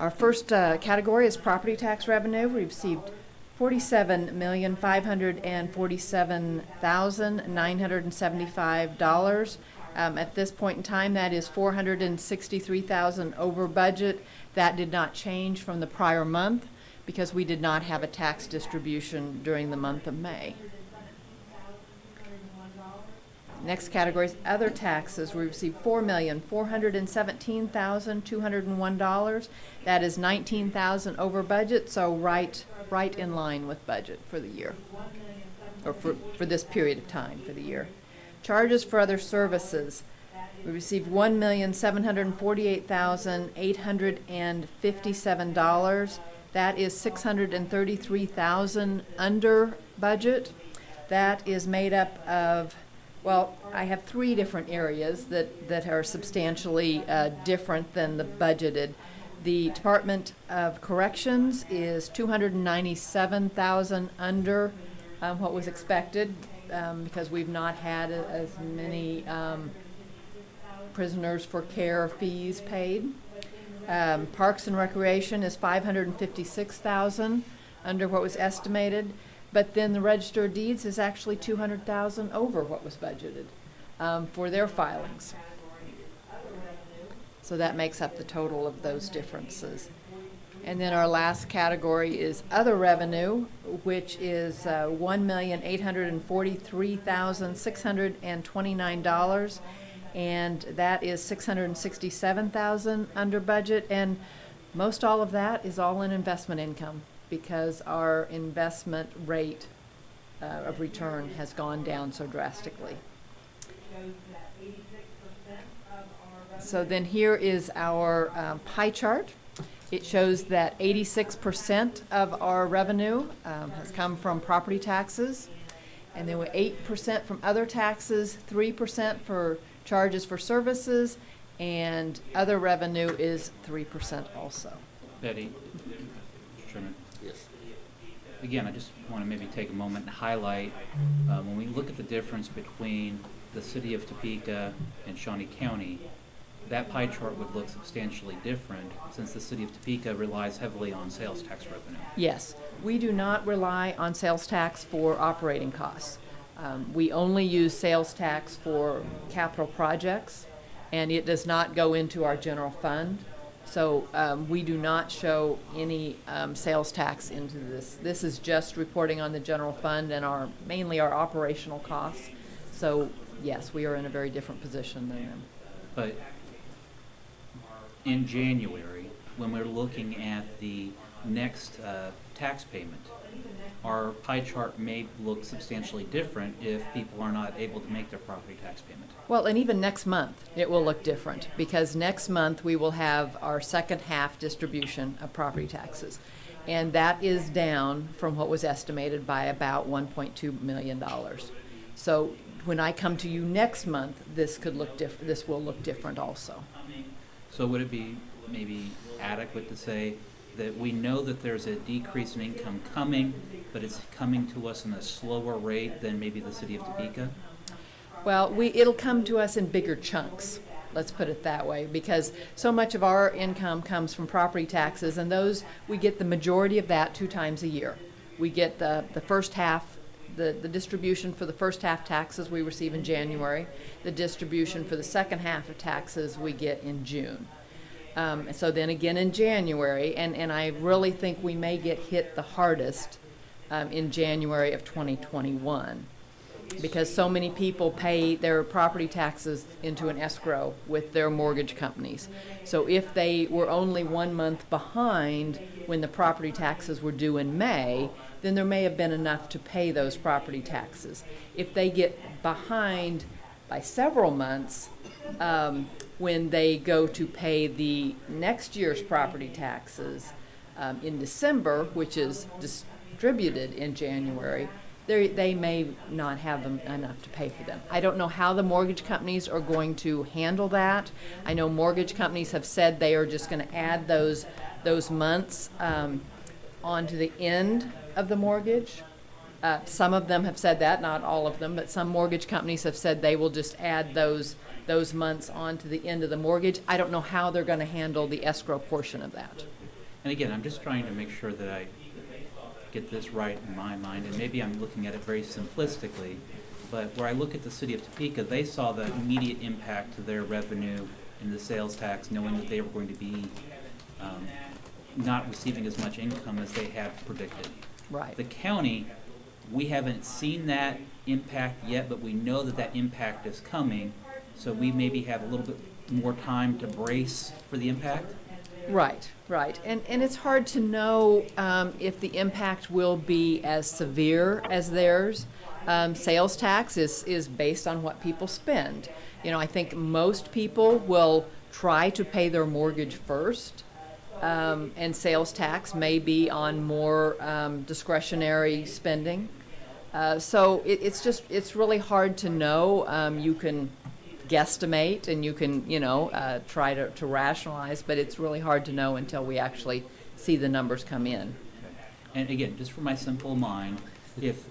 Our first category is property tax revenue. We received $47,547,975. At this point in time, that is $463,000 over budget. That did not change from the prior month because we did not have a tax distribution during the month of May. Next category is other taxes. We received $4,417,201. That is $19,000 over budget, so right in line with budget for the year, or for this period of time for the year. Charges for other services. We received $1,748,857. That is $633,000 under budget. That is made up of, well, I have three different areas that are substantially different than the budgeted. The Department of Corrections is $297,000 under what was expected because we've not had as many prisoners for care fees paid. Parks and Recreation is $556,000 under what was estimated. But then the Register of Deeds is actually $200,000 over what was budgeted for their filings. So that makes up the total of those differences. And then our last category is other revenue, which is $1,843,629, and that is $667,000 under budget. And most all of that is all in investment income, because our investment rate of return has gone down so drastically. So then here is our pie chart. It shows that 86% of our revenue has come from property taxes, and then 8% from other taxes, 3% for charges for services, and other revenue is 3% also. Betty, Mr. Chairman. Yes. Again, I just want to maybe take a moment and highlight, when we look at the difference between the city of Topeka and Shawnee County, that pie chart would look substantially different since the city of Topeka relies heavily on sales tax revenue. Yes, we do not rely on sales tax for operating costs. We only use sales tax for capital projects, and it does not go into our general fund. So we do not show any sales tax into this. This is just reporting on the general fund and mainly our operational costs. So yes, we are in a very different position than them. But in January, when we're looking at the next tax payment, our pie chart may look substantially different if people are not able to make their property tax payment. Well, and even next month, it will look different, because next month we will have our second half distribution of property taxes. And that is down from what was estimated by about $1.2 million. So when I come to you next month, this will look different also. So would it be maybe adequate to say that we know that there's a decrease in income coming, but it's coming to us in a slower rate than maybe the city of Topeka? Well, it'll come to us in bigger chunks, let's put it that way, because so much of our income comes from property taxes, and those, we get the majority of that 2 times a year. We get the first half, the distribution for the first half taxes we receive in January. The distribution for the second half of taxes we get in June. So then again in January, and I really think we may get hit the hardest in January of 2021, because so many people pay their property taxes into an escrow with their mortgage companies. So if they were only 1 month behind when the property taxes were due in May, then there may have been enough to pay those property taxes. If they get behind by several months, when they go to pay the next year's property taxes in December, which is distributed in January, they may not have enough to pay for them. I don't know how the mortgage companies are going to handle that. I know mortgage companies have said they are just going to add those months onto the end of the mortgage. Some of them have said that, not all of them, but some mortgage companies have said they will just add those months onto the end of the mortgage. I don't know how they're going to handle the escrow portion of that. And again, I'm just trying to make sure that I get this right in my mind, and maybe I'm looking at it very simplistically, but where I look at the city of Topeka, they saw the immediate impact to their revenue in the sales tax, knowing that they were going to be not receiving as much income as they had predicted. Right. The county We haven't seen that impact yet, but we know that that impact is coming, so we maybe have a little bit more time to brace for the impact. Right, right. And it's hard to know if the impact will be as severe as theirs. Sales tax is based on what people spend. You know, I think most people will try to pay their mortgage first, and sales tax may be on more discretionary spending. So it's really hard to know. You can guesstimate and you can, try to rationalize, but it's really hard to know until we actually see the numbers come in. And again, just for my simple mind, if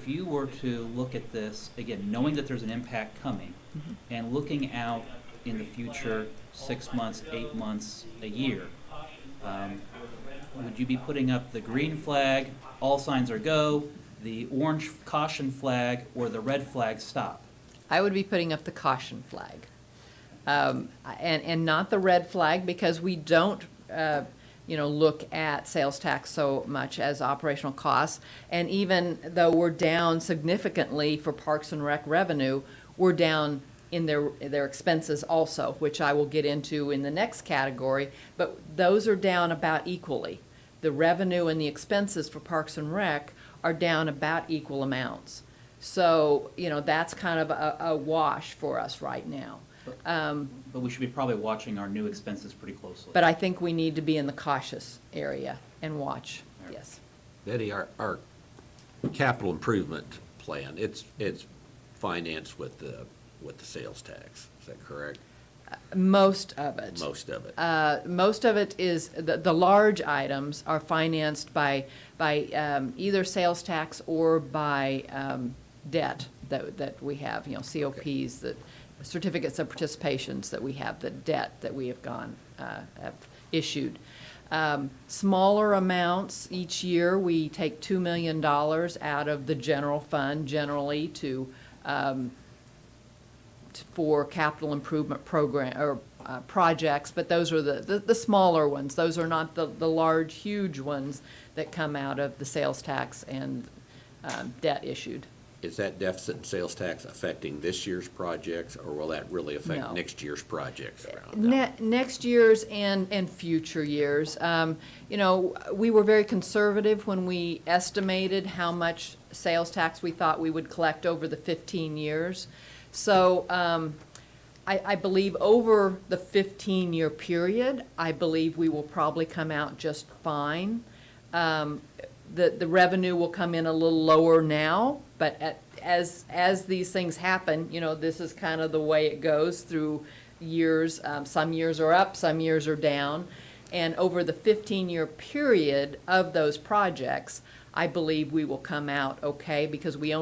you were to look at this, again, knowing that there's an impact coming, and looking out in the future, 6 months, 8 months, a year, would you be putting up the green flag, all signs are go, the orange caution flag, or the red flag, stop? I would be putting up the caution flag. And not the red flag, because we don't, look at sales tax so much as operational costs. And even though we're down significantly for Parks and Rec revenue, we're down in their expenses also, which I will get into in the next category, but those are down about equally. The revenue and the expenses for Parks and Rec are down about equal amounts. So, that's kind of a wash for us right now. But we should be probably watching our new expenses pretty closely. But I think we need to be in the cautious area and watch, yes. Betty, our capital improvement plan, it's financed with the sales tax, is that correct? Most of it. Most of it. Most of it is, the large items are financed by either sales tax or by debt that we have, COPs, that certificates of participations that we have, the debt that we have have issued. Smaller amounts each year, we take $2 million out of the general fund generally for capital improvement program or projects, but those are the smaller ones. Those are not the large, huge ones that come out of the sales tax and debt issued. Is that deficit in sales tax affecting this year's projects, or will that really affect No. next year's projects around? Next year's and future years. We were very conservative when we estimated how much sales tax we thought we would collect over the 15 years. So I believe over the 15-year period, I believe we will probably come out just fine. The revenue will come in a little lower now, but as these things happen, this is kind of the way it goes through years. Some years are up, some years are down. And over the 15-year period of those projects, I believe we will come out okay, because we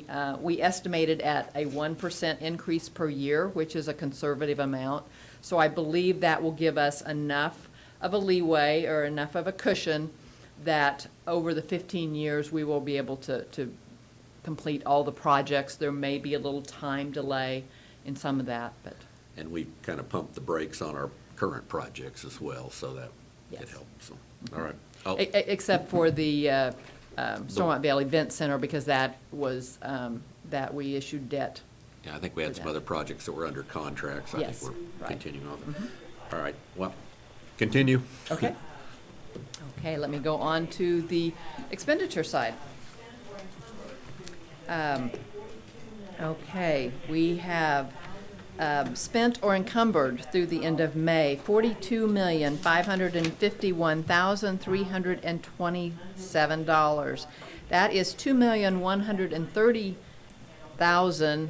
estimated at a 1% increase per year, which is a conservative amount. So I believe that will give us enough of a leeway or enough of a cushion that over the 15 years, we will be able to complete all the projects. There may be a little time delay in some of that, but. And we kind of pumped the brakes on our current projects as well, so that Yes. it helped, so, all right. Oh, Except for the Stormont Valley Event Center, because that was, that we issued debt. yeah, I think we had some other projects that were under contract, so I Yes, think we're right. continuing on them. All right, well, continue. Okay. Okay, let me go on to the expenditure side. Okay, we have spent or encumbered through the end of May, $42,551,327. That is $2,130,000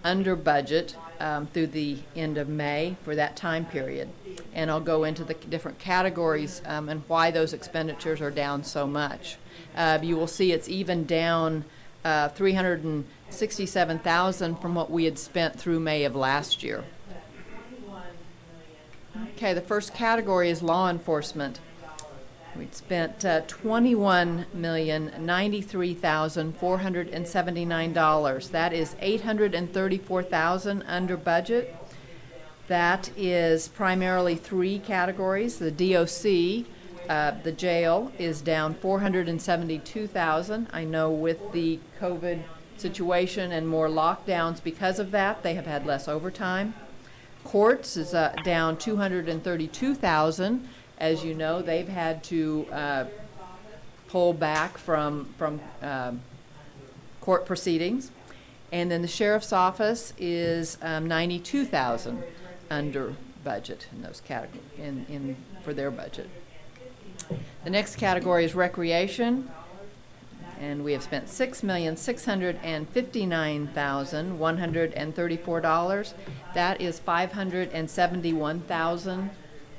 under budget through the end of May for that time period. And I'll go into the different categories and why those expenditures are down so much. You will see it's even down $367,000 from what we had spent through May of last year. Okay, the first category is law enforcement. We'd spent $21,093,479. That is $834,000 under budget. That is primarily three categories. The DOC The jail is down $472,000. I know with the COVID situation and more lockdowns because of that, they have had less overtime. Courts is down $232,000. As you know, they've had to pull back from court proceedings. And then the sheriff's office is $92,000 under budget in those categories for their budget. The next category is recreation, and we have spent $6,659,134. That is $571,000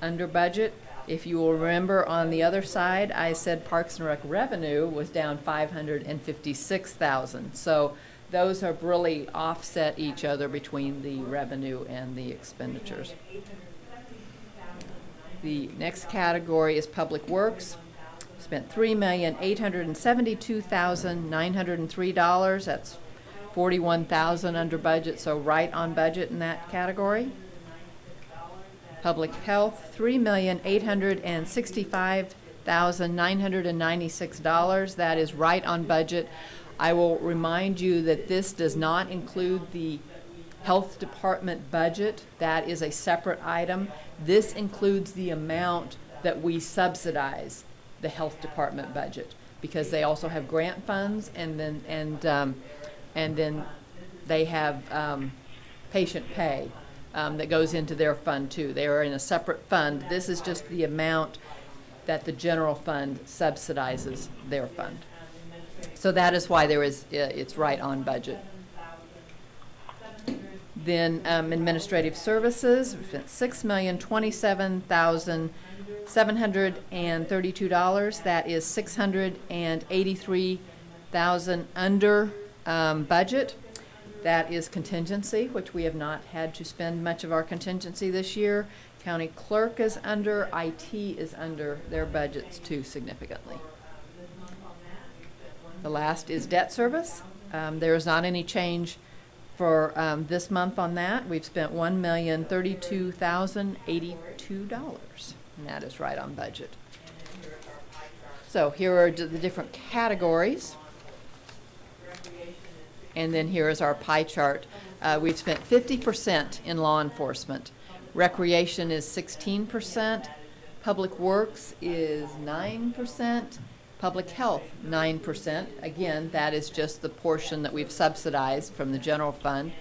under budget. If you will remember, on the other side, I said Parks and Rec revenue was down $556,000. So those have really offset each other between the revenue and the expenditures. The next category is Public Works. Spent $3,872,903. That's $41,000 under budget, so right on budget in that category. Public Health, $3,865,996. That is right on budget. I will remind you that this does not include the Health Department budget. That is a separate item. This includes the amount that we subsidize the Health Department budget, because they also have grant funds, and then they have patient pay that goes into their fund too. They are in a separate fund. This is just the amount that the general fund subsidizes their fund. So that is why it's right on budget. Then administrative services, we spent $6,027,732. That is $683,000 under budget. That is contingency, which we have not had to spend much of our contingency this year. County clerk is under, IT is under their budgets too significantly. The last is debt service. There is not any change for this month on that. We've spent $1,032,082, and that is right on budget. So here are the different categories. And then here is our pie chart. We've spent 50% in law enforcement. Recreation is 16%. Public Works is 9%. Public Health, 9%. Again, that is just the portion that we've subsidized from the general fund.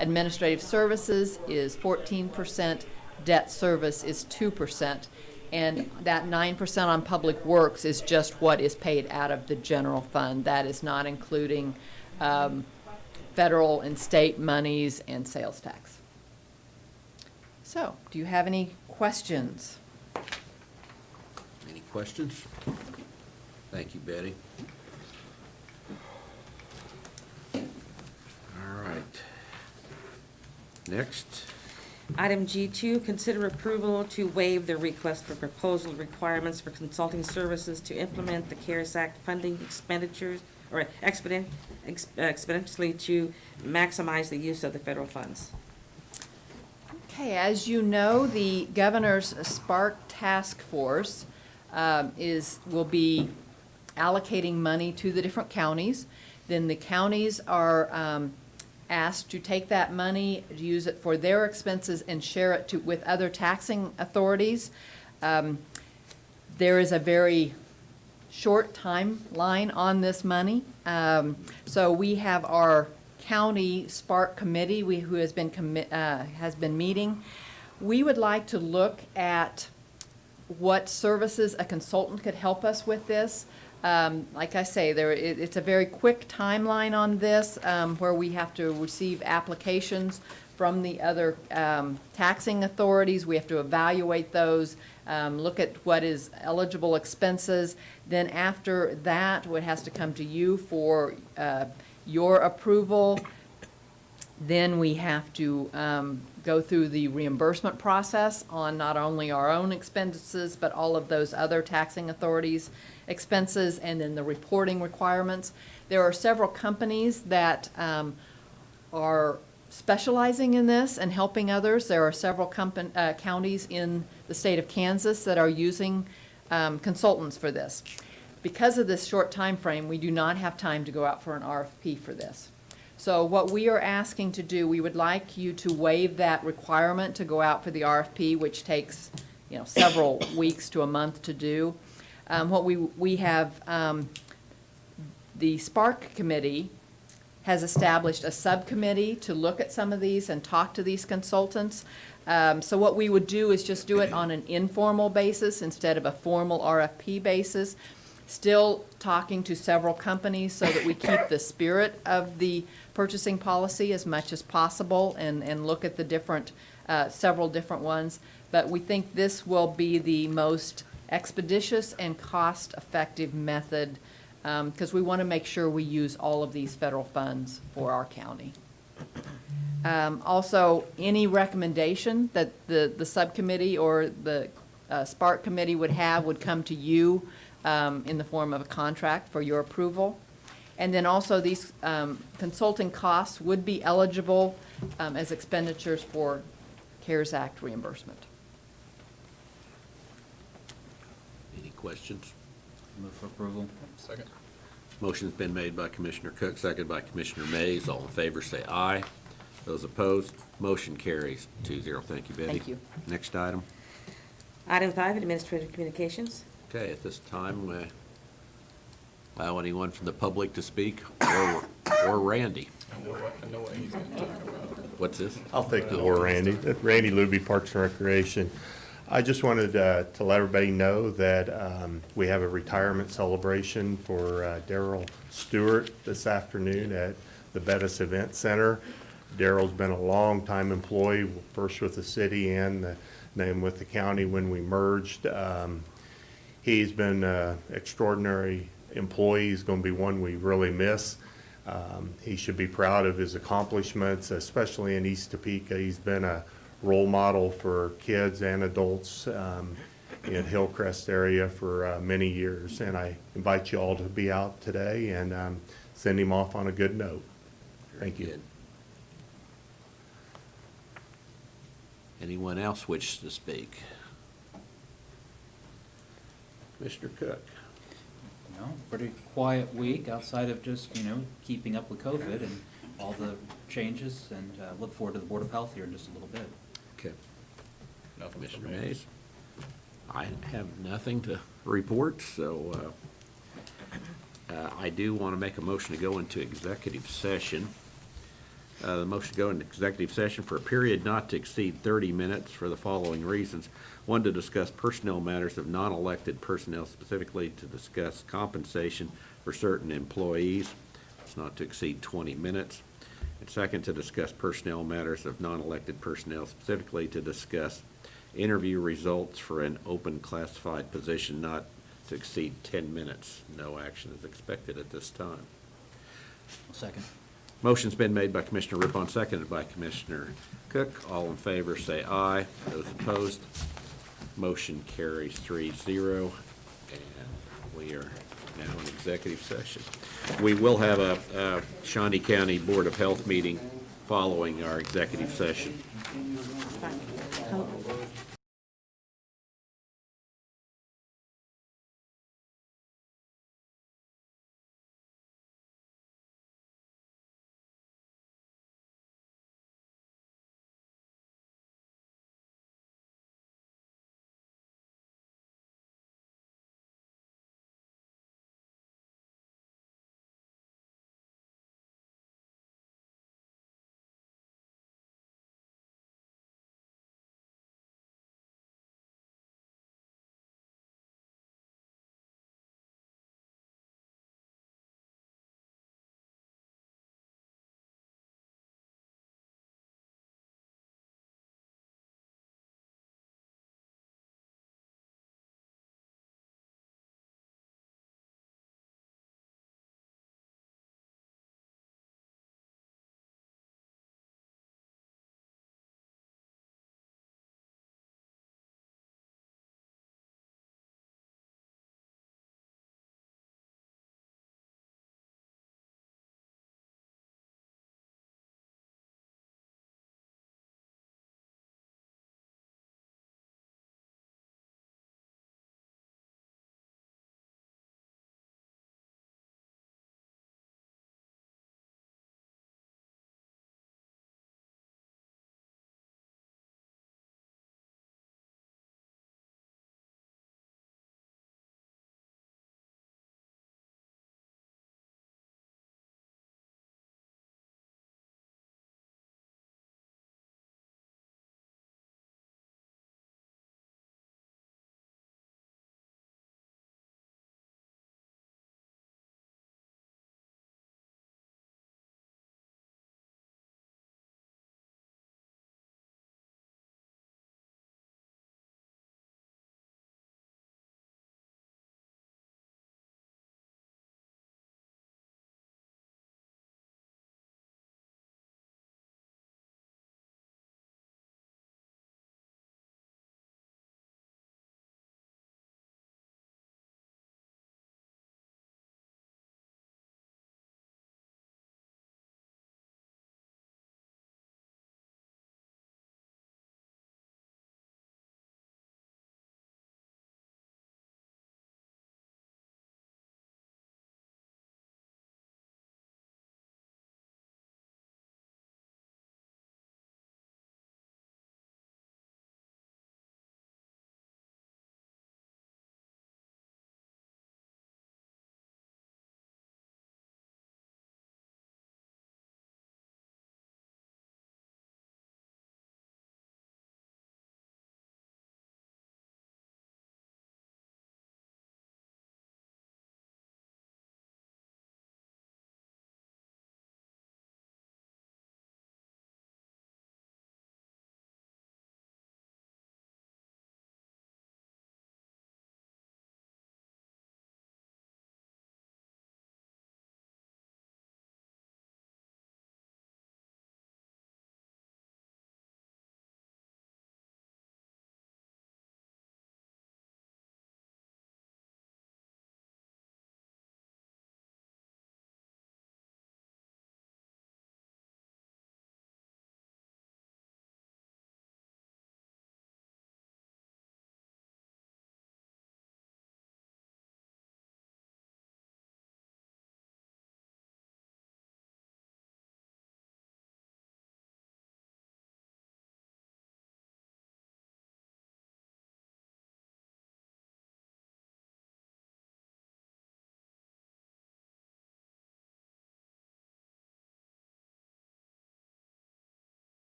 Administrative services is 14%. Debt service is 2%. And that 9% on Public Works is just what is paid out of the general fund. That is not including federal and state monies and sales tax. So, do you have any questions? Any questions? Thank you, Betty. All right. Next. Item G2, consider approval to waive the request for proposal requirements for consulting services to implement the CARES Act funding expenditures, or exponentially to maximize the use of the federal funds. Okay, as you know, the governor's Spark Task Force will be allocating money to the different counties. Then the counties are asked to take that money, to use it for their expenses and share it with other taxing authorities. There is a very short timeline on this money. So we have our county Spark committee who has been meeting. We would like to look at what services a consultant could help us with this. Like I say, it's a very quick timeline on this, where we have to receive applications from the other taxing authorities. We have to evaluate those, look at what is eligible expenses. Then after that, what has to come to you for your approval. Then we have to go through the reimbursement process on not only our own expenses, but all of those other taxing authorities' expenses, and then the reporting requirements. There are several companies that are specializing in this and helping others. There are several counties in the state of Kansas that are using consultants for this. Because of this short time frame, we do not have time to go out for an RFP for this. So what we are asking to do, we would like you to waive that requirement to go out for the RFP, which takes, several weeks to a month to do. What we have, the Spark Committee has established a subcommittee to look at some of these and talk to these consultants. So what we would do is just do it on an informal basis instead of a formal RFP basis. Still talking to several companies so that we keep the spirit of the purchasing policy as much as possible and look at the different, several different ones. But we think this will be the most expeditious and cost-effective method because we want to make sure we use all of these federal funds for our county. Also, any recommendation that the subcommittee or the Spark Committee would have would come to you in the form of a contract for your approval. And then also these consulting costs would be eligible as expenditures for CARES Act reimbursement. Any questions? Move for approval. Second. Motion's been made by Commissioner Cook, seconded by Commissioner Mays. All in favor, say aye. Those opposed, motion carries 2-0. Thank you, Betty. Thank you. Next item. Item 5, Administrative Communications. Okay, at this time, we allow anyone from the public to speak, or Randy. I know what he's going to talk about. What's this? I'll take the floor, Randy. Randy Luby, Parks and Recreation. I just wanted to let everybody know that we have a retirement celebration for Darrell Stewart this afternoon at the Bettis Event Center. Darrell's been a long-time employee, first with the city and then with the county when we merged. He's been an extraordinary employee. He's going to be one we really miss. He should be proud of his accomplishments, especially in East Topeka. He's been a role model for kids and adults in Hillcrest area for many years. And I invite you all to be out today and send him off on a good note. Thank you. Good. Anyone else wish to speak? Mr. Cook. No, pretty quiet week outside of just, keeping up with COVID and all the changes, and look forward to the Board of Health here in just a little bit. Okay. Nothing for Commissioner me. Mays? I have nothing to report, so I do want to make a motion to go into executive session. The motion to go into executive session for a period not to exceed 30 minutes for the following reasons. One, to discuss personnel matters of non-elected personnel, specifically to discuss compensation for certain employees. It's not to exceed 20 minutes. And second, to discuss personnel matters of non-elected personnel, specifically to discuss interview results for an open classified position not to exceed 10 minutes. No action is expected at this time. Second. Motion's been made by Commissioner Rippon, seconded by Commissioner Cook. All in favor, say aye. Those opposed, motion carries 3-0, and we are now in executive session. We will have a Shawnee County Board of Health meeting following our executive session.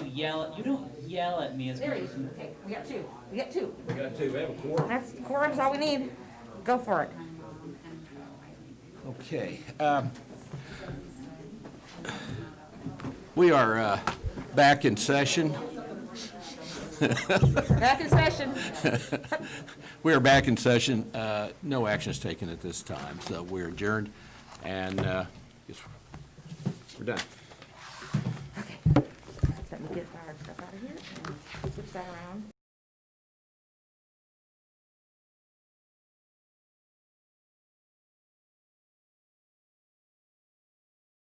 you don't yell at me as much as you. Okay, we got two. We got two. We got two, we have a quorum. That's, quorum's all we need. Go for it. Okay. We are back in session. Back in session. We are back in session. No action is taken at this time, so we're adjourned, and yes, we're done. Okay. Let me get our stuff out of here and switch that around.